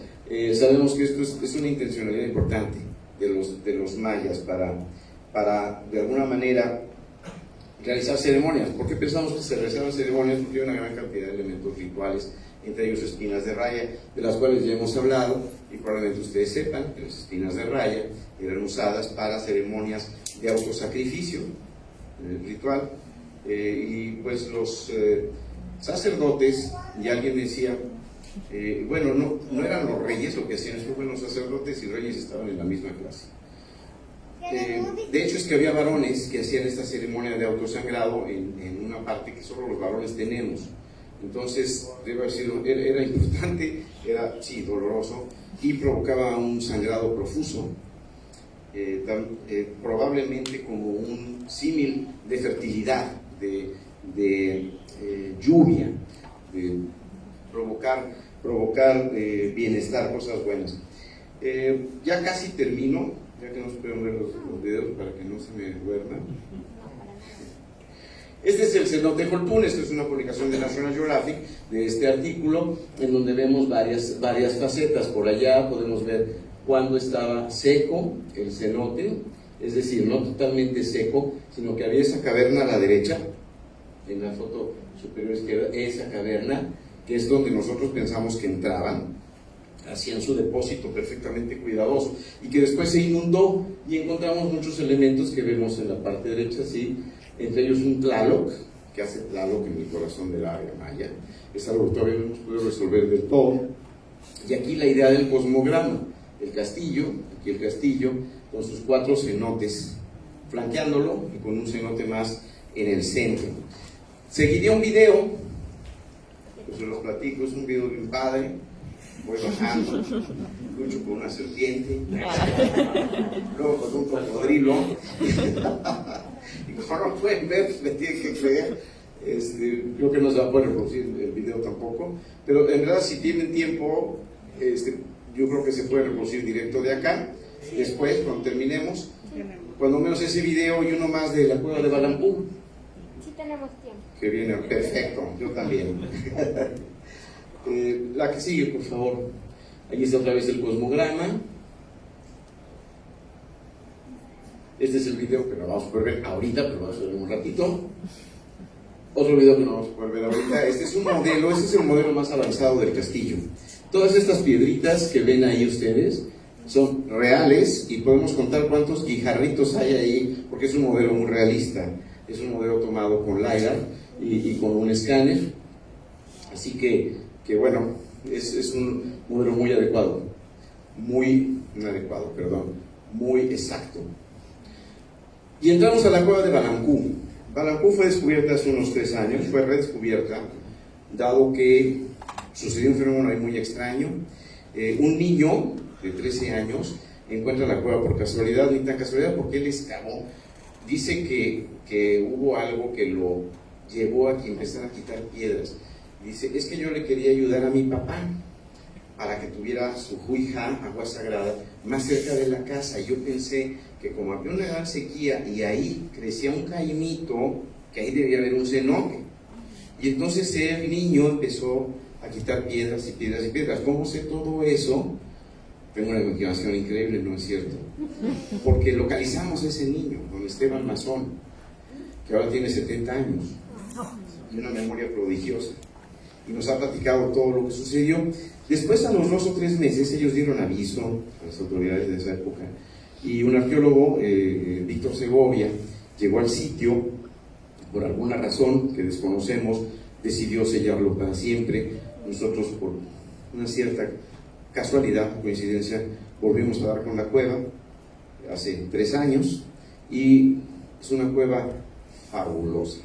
Sabemos que esto es una intencionalidad importante de los mayas para de alguna manera realizar ceremonias. ¿Por qué pensamos que se realizaban ceremonias? Porque hay una gran cantidad de elementos rituales, entre ellos espinas de raya, de las cuales ya hemos hablado, y probablemente ustedes sepan que las espinas de raya eran usadas para ceremonias de autosacrificio ritual, y pues los sacerdotes, y alguien decía, bueno, no eran los reyes lo que hacían esto, bueno, los sacerdotes y reyes estaban en la misma clase. De hecho es que había varones que hacían esta ceremonia de autosangrado en una parte que solo los varones tenemos. Entonces, debe haber sido, era importante, era, sí, doloroso, y provocaba un sangrado profuso, probablemente como un símil de fertilidad, de lluvia, de provocar bienestar, cosas buenas. Ya casi termino, ya que no se pueden ver los videos para que no se me duerman. Este es el cenote Joltún. Esto es una publicación de National Geographic, de este artículo, en donde vemos varias facetas. Por allá podemos ver cuando estaba seco el cenote, es decir, no totalmente seco, sino que había esa caverna a la derecha, en la foto superior izquierda, esa caverna, que es donde nosotros pensamos que entraban, hacían su depósito perfectamente cuidadoso, y que después se inundó, y encontramos muchos elementos que vemos en la parte derecha, ¿sí? Entre ellos un Tlaloc, que hace Tlaloc en el corazón del área maya. Es algo que todavía no hemos podido resolver del todo. Y aquí la idea del cosmograma, el castillo, aquí el castillo, con sus 4 cenotes flanqueándolo, y con un cenote más en el centro. Seguiría un video, pues se los platico, es un video bien padre. Voy bajando, lucho con una serpiente, luego con un cocodrilo, y como no pueden ver, pues me tienen que creer. Creo que no se va a poder reproducir el video tampoco, pero en verdad, si tienen tiempo, yo creo que se puede reproducir directo de acá. Después, cuando terminemos, cuando menos ese video y uno más de la cueva de Balampú. Sí tenemos tiempo. Que viene perfecto, yo también. La que sigue, por favor. Aquí está otra vez el cosmograma. Este es el video que no vamos a poder ver ahorita, pero vamos a ver en un ratito. Otro video que no vamos a poder ver ahorita. Este es un modelo, este es el modelo más avanzado del castillo. Todas estas piedritas que ven ahí ustedes son reales, y podemos contar cuántos guijarritos hay ahí, porque es un modelo muy realista. Es un modelo tomado con LiDAR y con un escáner. Así que bueno, es un modelo muy adecuado, muy exacto. Y entramos a la cueva de Balancú. Balancú fue descubierta hace unos 3 años, fue redescubierta, dado que sucedió un fenómeno ahí muy extraño. Un niño de 13 años encuentra la cueva por casualidad, ni tan casualidad porque él excavó. Dice que hubo algo que lo llevó a que empezara a quitar piedras. Dice, es que yo le quería ayudar a mi papá para que tuviera su huija, agua sagrada, más cerca de la casa. Y yo pensé que como había una gran sequía y ahí crecía un caimito, que ahí debía haber un cenote. Y entonces el niño empezó a quitar piedras y piedras y piedras. ¿Cómo sé todo eso? Tengo una imaginación increíble, ¿no es cierto? Porque localizamos a ese niño, don Esteban Mazón, que ahora tiene 70 años y una memoria prodigiosa. Y nos ha platicado todo lo que sucedió. Después, a los 2 o 3 meses, ellos dieron aviso a las autoridades de esa época, y un arqueólogo, Víctor Segovia, llegó al sitio, por alguna razón que desconocemos, decidió sellarlo para siempre. Nosotros, por una cierta casualidad, coincidencia, volvimos a dar con la cueva hace 3 años, y es una cueva fabulosa.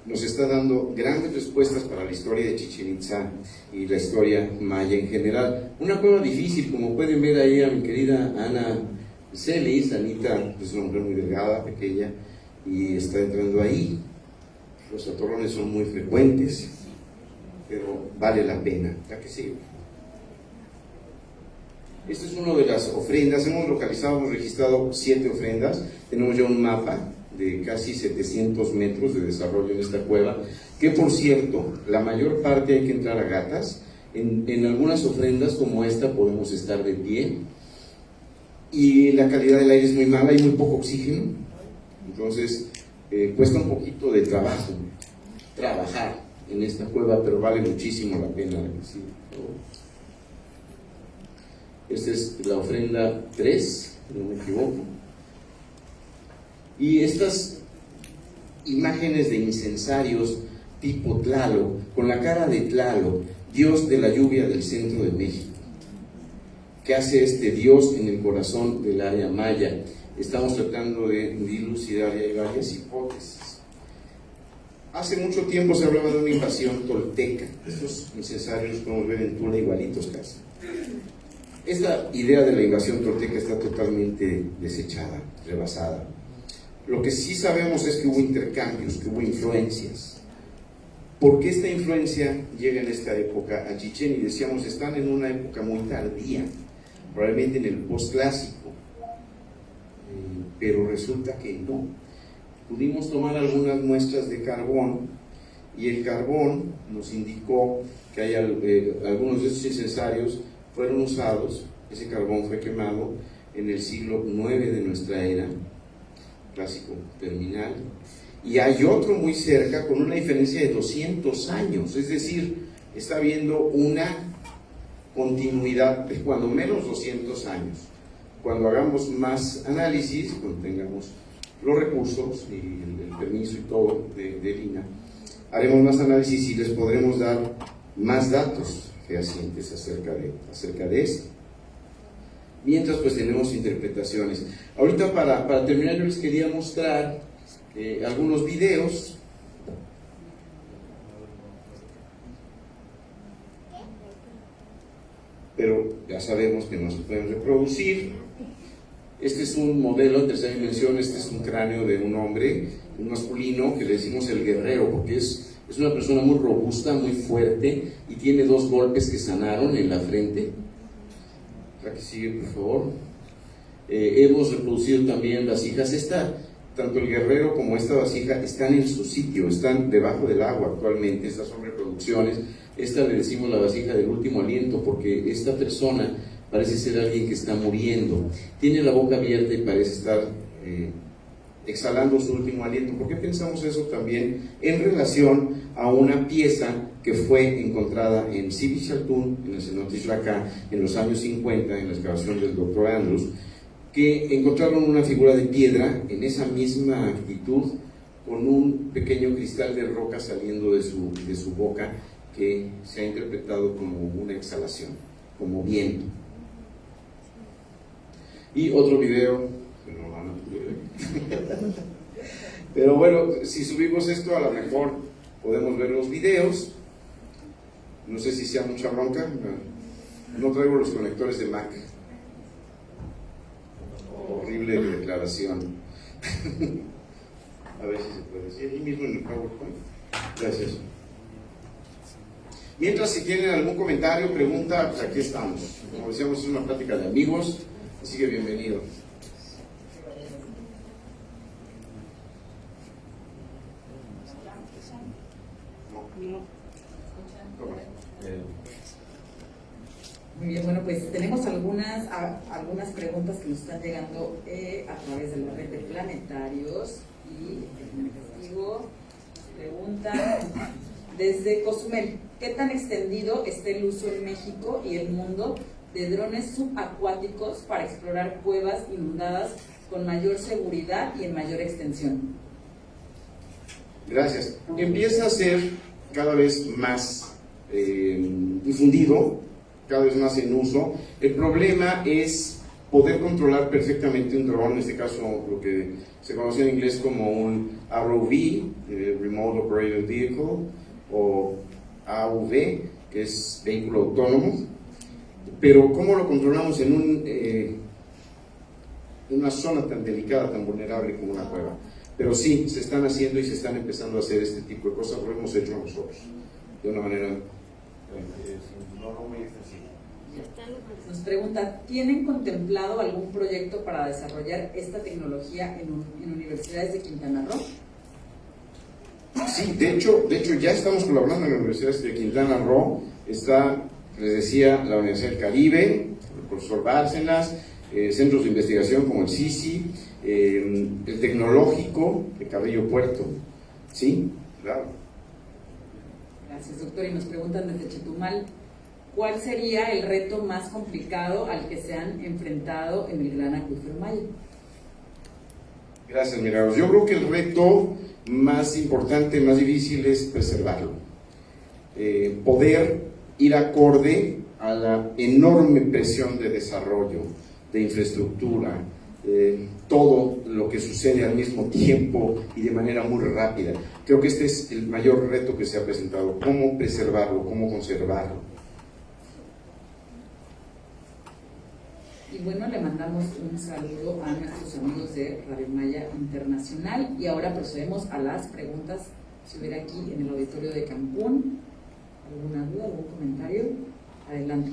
Nos está dando grandes respuestas para la historia de Chichén Itzá y la historia maya en general. Una cueva difícil, como pueden ver ahí a mi querida Ana Celis. Anita es una mujer muy delgada, pequeña, y está entrando ahí. Los atorrones son muy frecuentes, pero vale la pena. ¿La que sigue? Esta es una de las ofrendas. Hemos registrado 7 ofrendas. Tenemos ya un mapa de casi 700 metros de desarrollo en esta cueva, que por cierto, la mayor parte hay que entrar a gatas. En algunas ofrendas como esta podemos estar de pie, y la calidad del aire es muy mala, hay muy poco oxígeno, entonces cuesta un poquito de trabajo trabajar en esta cueva, pero vale muchísimo la pena. Esta es la ofrenda 3, si no me equivoco. Y estas imágenes de incensarios tipo Tlaloc, con la cara de Tlaloc, dios de la lluvia del centro de México. ¿Qué hace este dios en el corazón del área maya? Estamos tratando de dilucidar, y hay varias hipótesis. Hace mucho tiempo se hablaba de una invasión tolteca. Estos incensarios podemos ver en Tula igualitos casi. Esta idea de la invasión tolteca está totalmente desechada, rebasada. Lo que sí sabemos es que hubo intercambios, que hubo influencias. ¿Por qué esta influencia llega en esta época a Chichén? Y decíamos, están en una época muy tardía, probablemente en el postclásico, pero resulta que no. pudimos tomar algunas muestras de carbón y el carbón nos indicó que hay algunos de estos incensarios fueron usados, ese carbón fue quemado en el siglo IX de nuestra era, clásico terminal, y hay otro muy cerca con una diferencia de 200 años, es decir, está habiendo una continuidad de cuando menos 200 años. Cuando hagamos más análisis, cuando tengamos los recursos y el permiso y todo de Lina, haremos más análisis y les podremos dar más datos fehacientes acerca de esto. Mientras pues tenemos interpretaciones. Ahorita para terminar yo les quería mostrar algunos videos. Pero ya sabemos que no se pueden reproducir. Este es un modelo en tercera dimensión, este es un cráneo de un hombre, un masculino, que le decimos el guerrero, porque es una persona muy robusta, muy fuerte, y tiene 2 golpes que sanaron en la frente. La que sigue, por favor. Hemos reproducido también vasijas. Tanto el guerrero como esta vasija están en su sitio, están debajo del agua actualmente. Estas son reproducciones. Esta le decimos la vasija del último aliento, porque esta persona parece ser alguien que está muriendo. Tiene la boca abierta y parece estar exhalando su último aliento. ¿Por qué pensamos eso también? En relación a una pieza que fue encontrada en Sidi Chaltún, en el cenote Ixtlacá, en los años 50, en la excavación del Dr. Andrews, que encontraron una figura de piedra en esa misma actitud, con un pequeño cristal de roca saliendo de su boca, que se ha interpretado como una exhalación, como viento. Y otro video, que no van a poder ver. Pero bueno, si subimos esto, a lo mejor podemos ver los videos. No sé si sea mucha bronca. No traigo los conectores de Mac. Horrible declaración. A ver si se puede decir ahí mismo en el PowerPoint. Gracias. Mientras, si tienen algún comentario, pregunta, pues aquí estamos. Como decíamos, es una plática de amigos, así que bienvenido. Muy bien, bueno, pues tenemos algunas preguntas que nos están llegando a través de la red de planetarios y el testigo pregunta desde Cozumel: ¿qué tan extendido está el uso en México y el mundo de drones subacuáticos para explorar cuevas inundadas con mayor seguridad y en mayor extensión? Gracias. Empieza a ser cada vez más difundido, cada vez más en uso. El problema es poder controlar perfectamente un dron, en este caso lo que se conoce en inglés como un ROV, Remote Operated Vehicle, o AUV, que es vehículo autónomo. Pero ¿cómo lo controlamos en una zona tan delicada, tan vulnerable como una cueva? Pero sí, se están haciendo y se están empezando a hacer este tipo de cosas, lo hemos hecho nosotros, de una manera no muy extensiva. Nos pregunta: ¿tienen contemplado algún proyecto para desarrollar esta tecnología en universidades de Quintana Roo? Sí, de hecho ya estamos colaborando en la Universidad de Quintana Roo. Está, les decía, la Universidad del Caribe, el profesor Bárcenas, centros de investigación como el CICI, el Tecnológico de Cabrillo Puerto. Sí, claro. Gracias, doctor. Y nos preguntan desde Chetumal: ¿cuál sería el reto más complicado al que se han enfrentado en el Gran Acuífero Maya? Gracias, Milagros. Yo creo que el reto más importante, más difícil es preservarlo. Poder ir acorde a la enorme presión de desarrollo, de infraestructura, todo lo que sucede al mismo tiempo y de manera muy rápida. Creo que este es el mayor reto que se ha presentado: cómo preservarlo, cómo conservarlo. Y bueno, le mandamos un saludo a nuestros amigos de Radio Maya Internacional. Y ahora procedemos a las preguntas. Si hubiera aquí en el auditorio de Cancún alguna duda, algún comentario, adelante.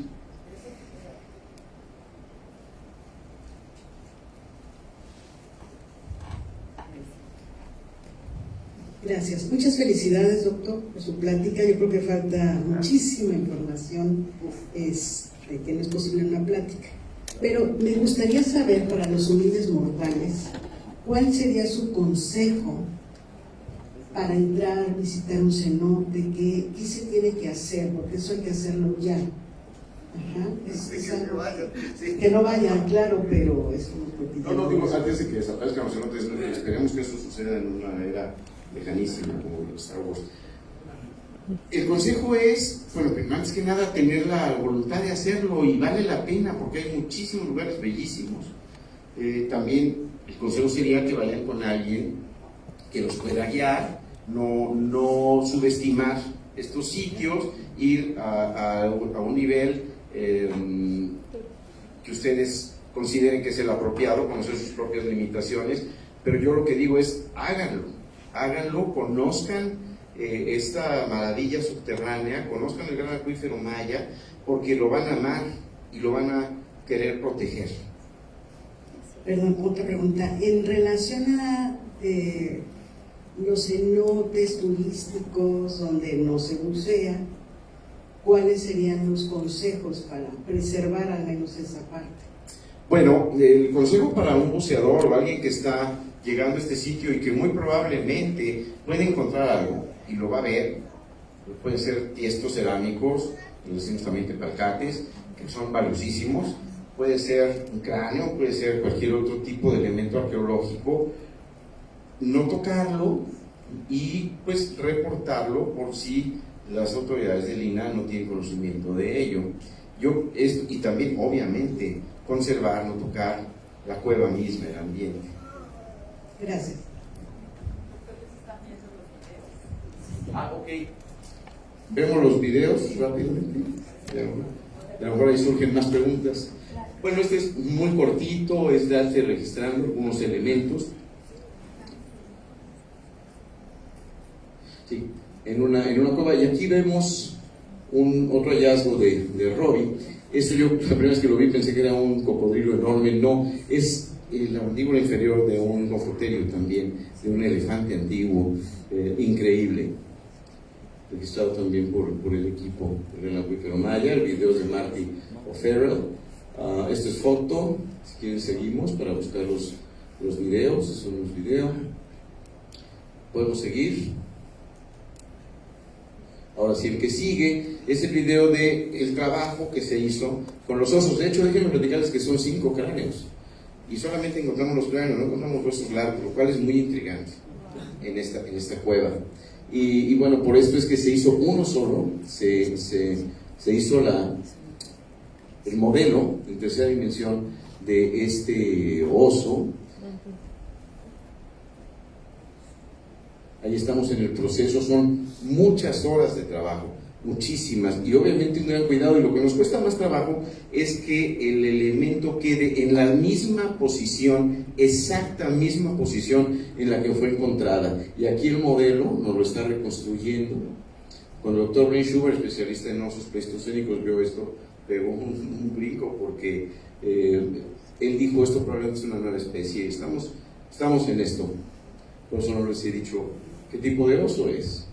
Gracias. Muchas felicidades, doctor, por su plática. Yo creo que falta muchísima información que no es posible en una plática. Pero me gustaría saber, para los humildes mortales, ¿cuál sería su consejo para entrar, visitar un cenote? ¿Qué se tiene que hacer? Porque eso hay que hacerlo ya. Ajá. Que no vayan, claro, pero es un poquito. No, digo, antes de que desaparezcan los cenotes, esperemos que eso suceda en una era lejanísima como Star Wars. El consejo es, bueno, antes que nada, tener la voluntad de hacerlo, y vale la pena porque hay muchísimos lugares bellísimos. También el consejo sería que vayan con alguien que los pueda guiar, no subestimar estos sitios, ir a un nivel que ustedes consideren que es el apropiado, conocer sus propias limitaciones, pero yo lo que digo es háganlo, conozcan esta maravilla subterránea, conozcan el gran acuífero Maya, porque lo van a amar y lo van a querer proteger. Perdón, otra pregunta. En relación a los cenotes turísticos donde no se bucea, ¿cuáles serían los consejos para preservar al menos esa parte? Bueno, el consejo para un buceador o alguien que está llegando a este sitio y que muy probablemente puede encontrar algo y lo va a ver, pueden ser tiestos cerámicos, le decimos también tepalcates, que son valiosísimos, puede ser un cráneo, puede ser cualquier otro tipo de elemento arqueológico, no tocarlo y pues reportarlo por si las autoridades del INAH no tienen conocimiento de ello. Y también, obviamente, conservar, no tocar la cueva misma, el ambiente. Gracias. Ok. Vemos los videos rápidamente. A lo mejor ahí surgen más preguntas. Bueno, este es muy cortito, es darse registrando algunos elementos. Sí, en una cueva, y aquí vemos otro hallazgo de Robbie. Esto yo, la primera vez que lo vi, pensé que era un cocodrilo enorme. No, es la mandíbula inferior de un ofoterio también, de un elefante antiguo, increíble, registrado también por el equipo del acuífero Maya. El video es de Marty O'Farrell. Esto es foto, si quieren seguimos para buscar los videos. Estos son los videos. Podemos seguir. Ahora sí, el que sigue es el video del trabajo que se hizo con los osos. De hecho, déjenme platicarles que son 5 cráneos y solamente encontramos los cráneos, no encontramos huesos largos, lo cual es muy intrigante en esta cueva. Y bueno, por esto es que se hizo uno solo, se hizo el modelo en tercera dimensión de este oso. Ahí estamos en el proceso, son muchas horas de trabajo, muchísimas, y obviamente un gran cuidado, y lo que nos cuesta más trabajo es que el elemento quede en la misma posición, exacta misma posición en la que fue encontrada. Y aquí el modelo nos lo está reconstruyendo. Cuando el doctor Brent Schubert, especialista en osos pleistocénicos, vio esto, pegó un brinco, porque él dijo, esto probablemente es una nueva especie. Estamos en esto. Por eso no les he dicho qué tipo de oso es.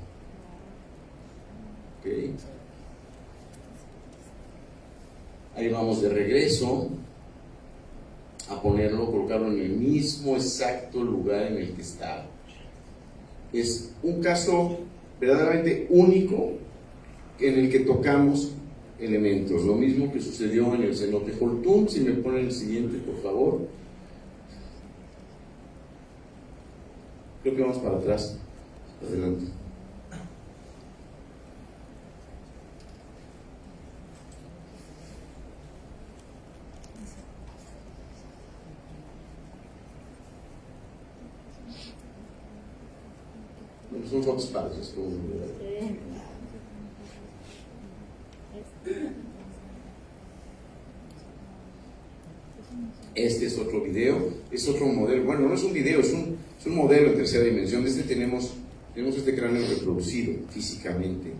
Okay. Ahí vamos de regreso a colocarlo en el mismo exacto lugar en el que estaba. Es un caso verdaderamente único en el que tocamos elementos. Lo mismo que sucedió en el cenote Holtún. Si me ponen el siguiente, por favor. Creo que vamos para atrás. Adelante. Bueno, son fotos padres. Este es otro video, es otro modelo. Bueno, no es un video, es un modelo en tercera dimensión. De este tenemos este cráneo reproducido físicamente.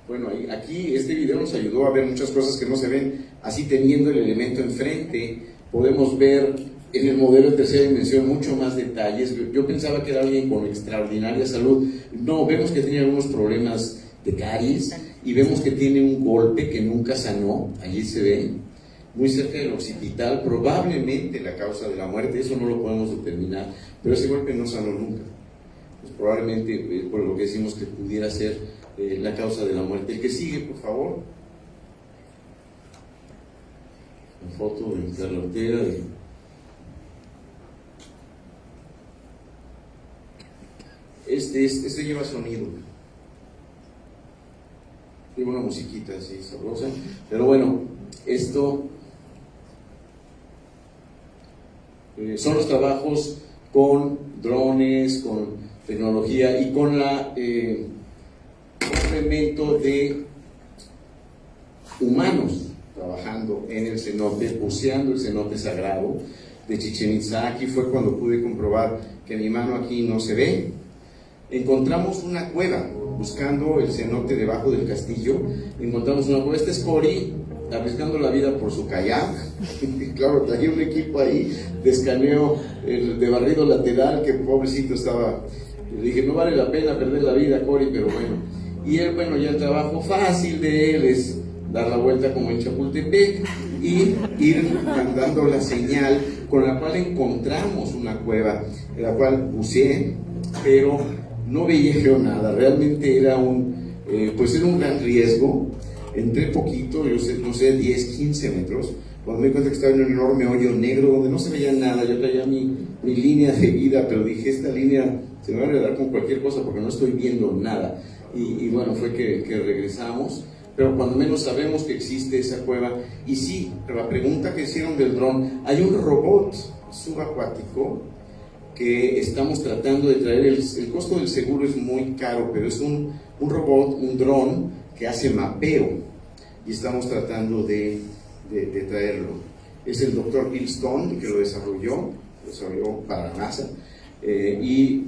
Bueno, aquí este video nos ayudó a ver muchas cosas que no se ven así teniendo el elemento enfrente. Podemos ver en el modelo de tercera dimensión mucho más detalles. Yo pensaba que era alguien con extraordinaria salud. No, vemos que tenía algunos problemas de caries y vemos que tiene un golpe que nunca sanó. Allí se ve, muy cerca del occipital, probablemente la causa de la muerte. Eso no lo podemos determinar, pero ese golpe no sanó nunca. Pues probablemente, por lo que decimos, que pudiera ser la causa de la muerte. El que sigue, por favor. Una foto de Carla Ortega. Este lleva sonido. Lleva una musiquita así sabrosa. Pero bueno, esto son los trabajos con drones, con tecnología y con la complemento de humanos trabajando en el cenote, buceando el cenote sagrado de Chichén Itzá. Aquí fue cuando pude comprobar que mi mano aquí no se ve. Encontramos una cueva, buscando el cenote debajo del castillo, encontramos una cueva. Este es Cori, arriesgando la vida por su kayak. Claro, traía un equipo ahí de escaneo, de barrido lateral, que pobrecito estaba. Le dije, no vale la pena perder la vida, Cori, pero bueno. Y él, bueno, ya el trabajo fácil de él es dar la vuelta como en Chapultepec y ir mandando la señal con la cual encontramos una cueva, en la cual buceé, pero no veía yo nada. Realmente era pues era un gran riesgo. Entré poquito, yo sé, no sé, 10, 15 metros, cuando me di cuenta que estaba en un enorme hoyo negro donde no se veía nada. Yo traía mi línea de vida, pero dije, esta línea se me va a enredar con cualquier cosa porque no estoy viendo nada. Y bueno, fue que regresamos, pero cuando menos sabemos que existe esa cueva. Y sí, pero la pregunta que hicieron del dron, hay un robot subacuático que estamos tratando de traer. El costo del seguro es muy caro, pero es un robot, un dron que hace mapeo, y estamos tratando de traerlo. Es el doctor Bill Stone que lo desarrolló para la NASA, y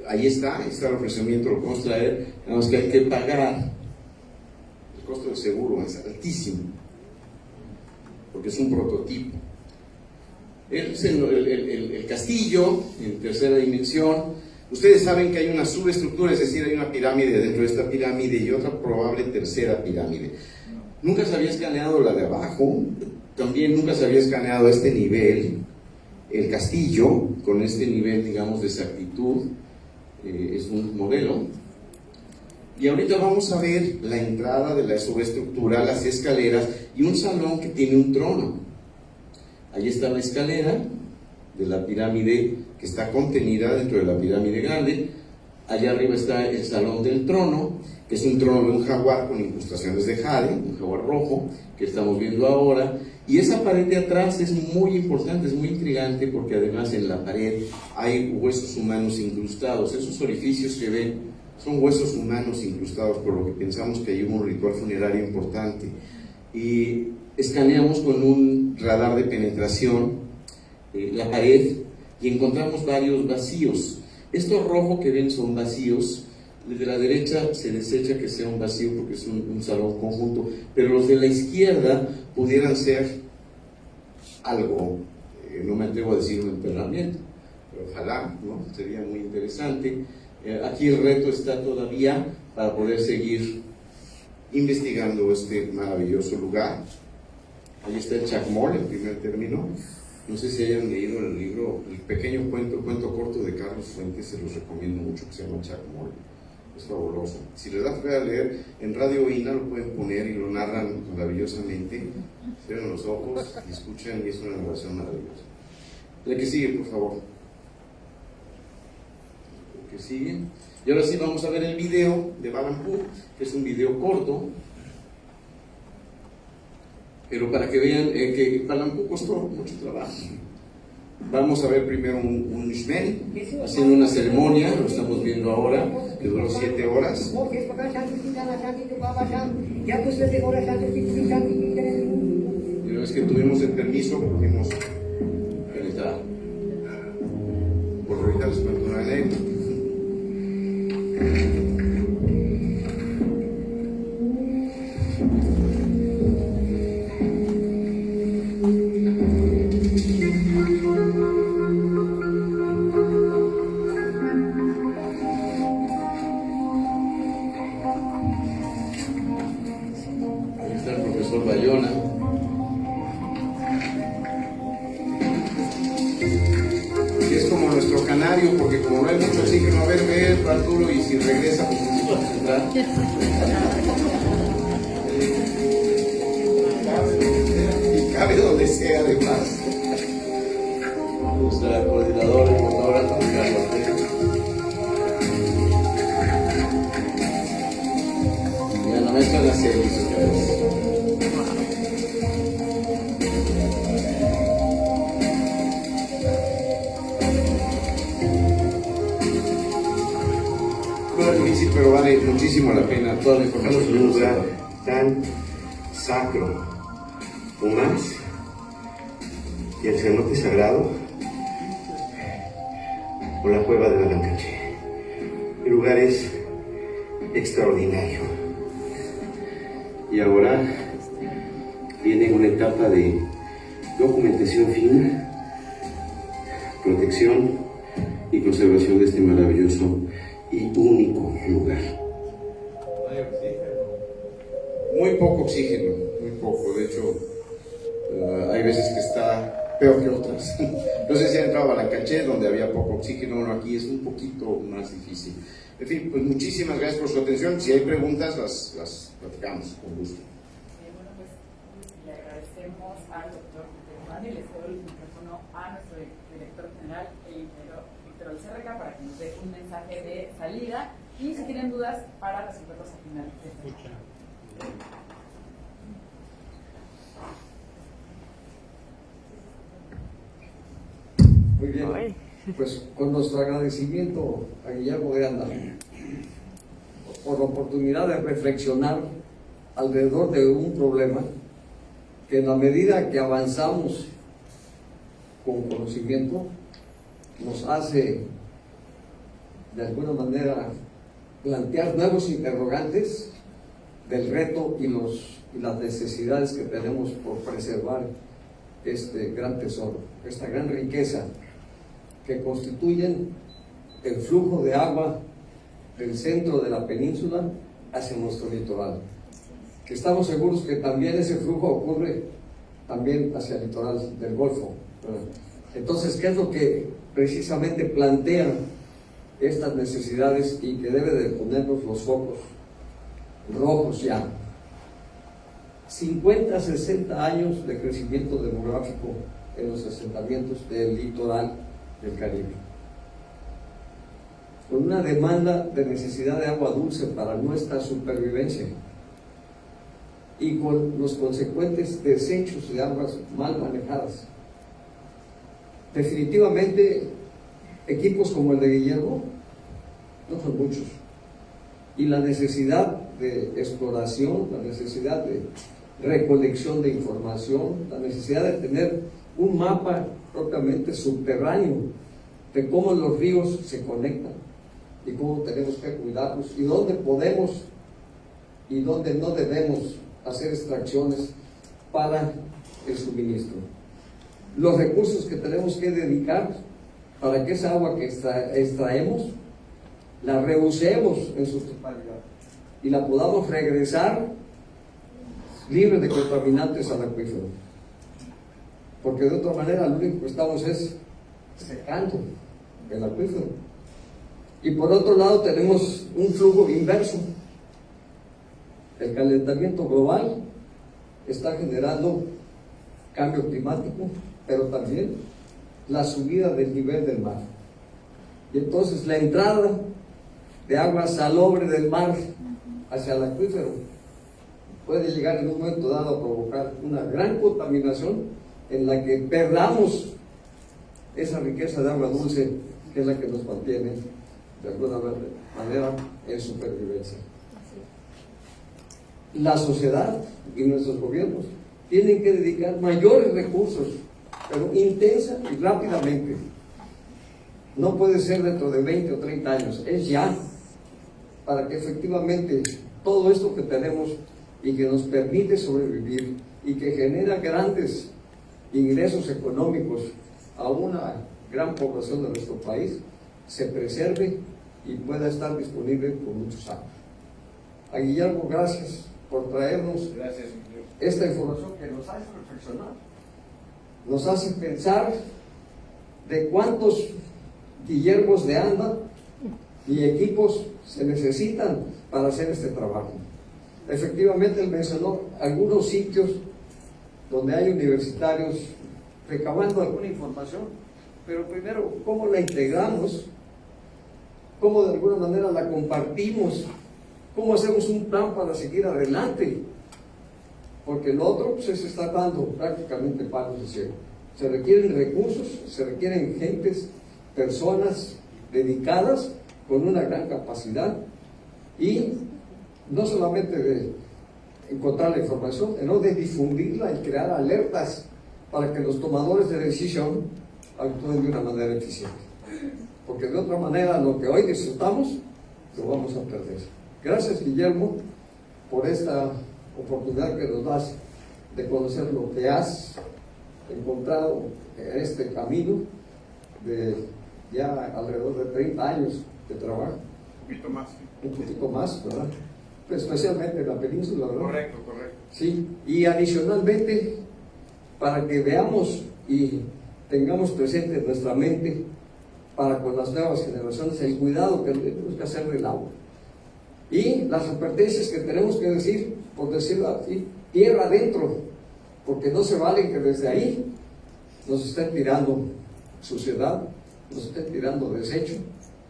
ahí está el ofrecimiento, lo podemos traer, nada más que hay que pagar. El costo del seguro es altísimo, porque es un prototipo. Es el castillo en tercera dimensión. Ustedes saben que hay una subestructura, es decir, hay una pirámide dentro de esta pirámide y otra probable tercera pirámide. Nunca se había escaneado la de abajo, también nunca se había escaneado a este nivel el castillo, con este nivel, digamos, de exactitud. Es un modelo. Y ahorita vamos a ver la entrada de la subestructura, las escaleras y un salón que tiene un trono. Ahí está la escalera de la pirámide que está contenida dentro de la pirámide grande. Allá arriba está el salón del trono, que es un trono de un jaguar con incrustaciones de jade, un jaguar rojo, que estamos viendo ahora. Y esa pared de atrás es muy importante, es muy intrigante, porque además en la pared hay huesos humanos incrustados. Esos orificios que ven son huesos humanos incrustados, por lo que pensamos que hay un ritual funerario importante. Y escaneamos con un radar de penetración la pared y encontramos varios vacíos. Estos rojos que ven son vacíos. El de la derecha se desecha que sea un vacío porque es un salón conjunto, pero los de la izquierda pudieran ser algo, no me atrevo a decir un enterramiento, pero ojalá, ¿no? Sería muy interesante. Aquí el reto está todavía para poder seguir investigando este maravilloso lugar. Ahí está el Chacmol, en primer término. No sé si hayan leído el libro, el pequeño cuento corto de Carlos Fuentes, se los recomiendo mucho, que se llama Chacmol. Es fabuloso. Si les da fea leer, en Radio INA lo pueden poner y lo narran maravillosamente. Cierran los ojos y escuchan, y es una narración maravillosa. La que sigue, por favor. La que sigue. Y ahora sí vamos a ver el video de Balampú, que es un video corto. Pero para que vean que Balampú costó mucho trabajo. Vamos a ver primero un shmel, haciendo una ceremonia, lo estamos viendo ahora, que duró 7 horas. Y una vez que tuvimos el permiso, pudimos penetrar. Por ahorita les cuento una anécdota. extraordinario, porque como no hay mucho oxígeno, a ver, Arturo, y si regresa, pues necesito concentrar. Y cabe donde sea, además. Nuestra coordinadora y fotógrafa, Carlos Ortega. Ya no me están haciendo ustedes. No es difícil, pero vale muchísimo la pena toda la información. En un lugar tan sacro, o más, y el cenote sagrado, o la cueva de la Lancache. El lugar es extraordinario. Y ahora viene una etapa de documentación fina, protección y conservación de este maravilloso y único lugar. Muy poco oxígeno, muy poco. De hecho, hay veces que está peor que otras. No sé si han entrado a la Lancache, donde había poco oxígeno. Bueno, aquí es un poquito más difícil. En fin, pues muchísimas gracias por su atención. Si hay preguntas, las platicamos con gusto. Bueno, pues le agradecemos al doctor Germán y le cedo el micrófono a nuestro director general, el ingeniero Víctor Alcerreca, para que nos dé un mensaje de salida y si tienen dudas para resolverlos al final de esta charla. Muy bien, pues con nuestro agradecimiento a Guillermo de Anda por la oportunidad de reflexionar alrededor de un problema que en la medida que avanzamos con conocimiento nos hace de alguna manera plantear nuevos interrogantes del reto y las necesidades que tenemos por preservar este gran tesoro, esta gran riqueza que constituyen el flujo de agua del centro de la península hacia nuestro litoral, que estamos seguros que también ese flujo ocurre también hacia el litoral del Golfo, ¿verdad? Entonces, ¿qué es lo que precisamente plantean estas necesidades y que debe de ponernos los focos rojos ya? 50, 60 años de crecimiento demográfico en los asentamientos del litoral del Caribe, con una demanda de necesidad de agua dulce para nuestra supervivencia y con los consecuentes desechos de aguas mal manejadas. Definitivamente, equipos como el de Guillermo no son muchos, y la necesidad de exploración, la necesidad de recolección de información, la necesidad de tener un mapa propiamente subterráneo de cómo los ríos se conectan y cómo tenemos que cuidarlos y dónde podemos y dónde no debemos hacer extracciones para el suministro. Los recursos que tenemos que dedicar para que esa agua que extraemos la reusemos en su totalidad y la podamos regresar libre de contaminantes al acuífero, porque de otra manera lo único que estamos es secando el acuífero. Y por otro lado tenemos un flujo inverso. El calentamiento global está generando cambio climático, pero también la subida del nivel del mar, y entonces la entrada de agua salobre del mar hacia el acuífero puede llegar en un momento dado a provocar una gran contaminación en la que perdamos esa riqueza de agua dulce que es la que nos mantiene de alguna manera en supervivencia. La sociedad y nuestros gobiernos tienen que dedicar mayores recursos, pero intensa y rápidamente. No puede ser dentro de 20 o 30 años, es ya, para que efectivamente todo esto que tenemos y que nos permite sobrevivir y que genera grandes ingresos económicos a una gran población de nuestro país, se preserve y pueda estar disponible por muchos años. A Guillermo, gracias por traernos esta información que nos hace reflexionar, nos hace pensar de cuántos Guillermos de Anda y equipos se necesitan para hacer este trabajo. Efectivamente, él mencionó algunos sitios donde hay universitarios recabando alguna información, pero primero, ¿cómo la integramos? ¿Cómo de alguna manera la compartimos? ¿Cómo hacemos un plan para seguir adelante? Porque lo otro pues, se está dando prácticamente palos de cielo. Se requieren recursos, se requieren gentes, personas dedicadas con una gran capacidad y no solamente de encontrar la información, sino de difundirla y crear alertas para que los tomadores de decisión actúen de una manera eficiente. Porque de otra manera lo que hoy disfrutamos lo vamos a perder. Gracias, Guillermo, por esta oportunidad que nos das de conocer lo que has encontrado en este camino de ya alrededor de 30 años de trabajo. Un poquito más, ¿verdad? Pues especialmente en la península, ¿verdad? Correcto. Sí, y adicionalmente, para que veamos y tengamos presente en nuestra mente, para con las nuevas generaciones, el cuidado que tenemos que hacer del agua. Y las advertencias que tenemos que decir, por decirlo así, tierra adentro, porque no se vale que desde ahí nos estén tirando suciedad, nos estén tirando desecho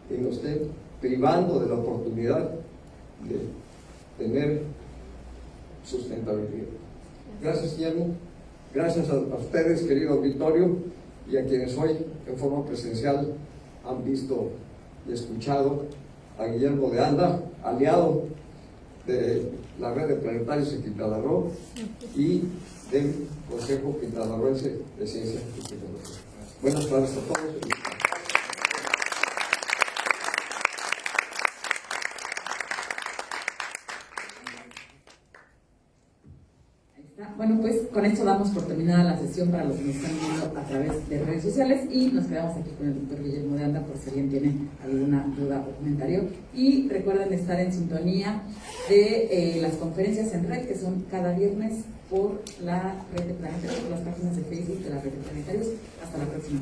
y nos estén privando de la oportunidad de tener sustentabilidad. Gracias, Guillermo. Gracias a ustedes, querido auditorio, y a quienes hoy en forma presencial han visto y escuchado a Guillermo de Anda, aliado de la red de planetarios en Quintana Roo y del Consejo Quintanarroense de Ciencias y Tecnología. Buenas tardes a todos. Bueno, pues con esto damos por terminada la sesión para los que nos están viendo a través de redes sociales y nos quedamos aquí con el doctor Guillermo de Anda por si alguien tiene alguna duda o comentario. Y recuerden estar en sintonía de las conferencias en red que son cada viernes por la red de Planetarios, por las páginas de Facebook de la red de Planetarios. Hasta la próxima.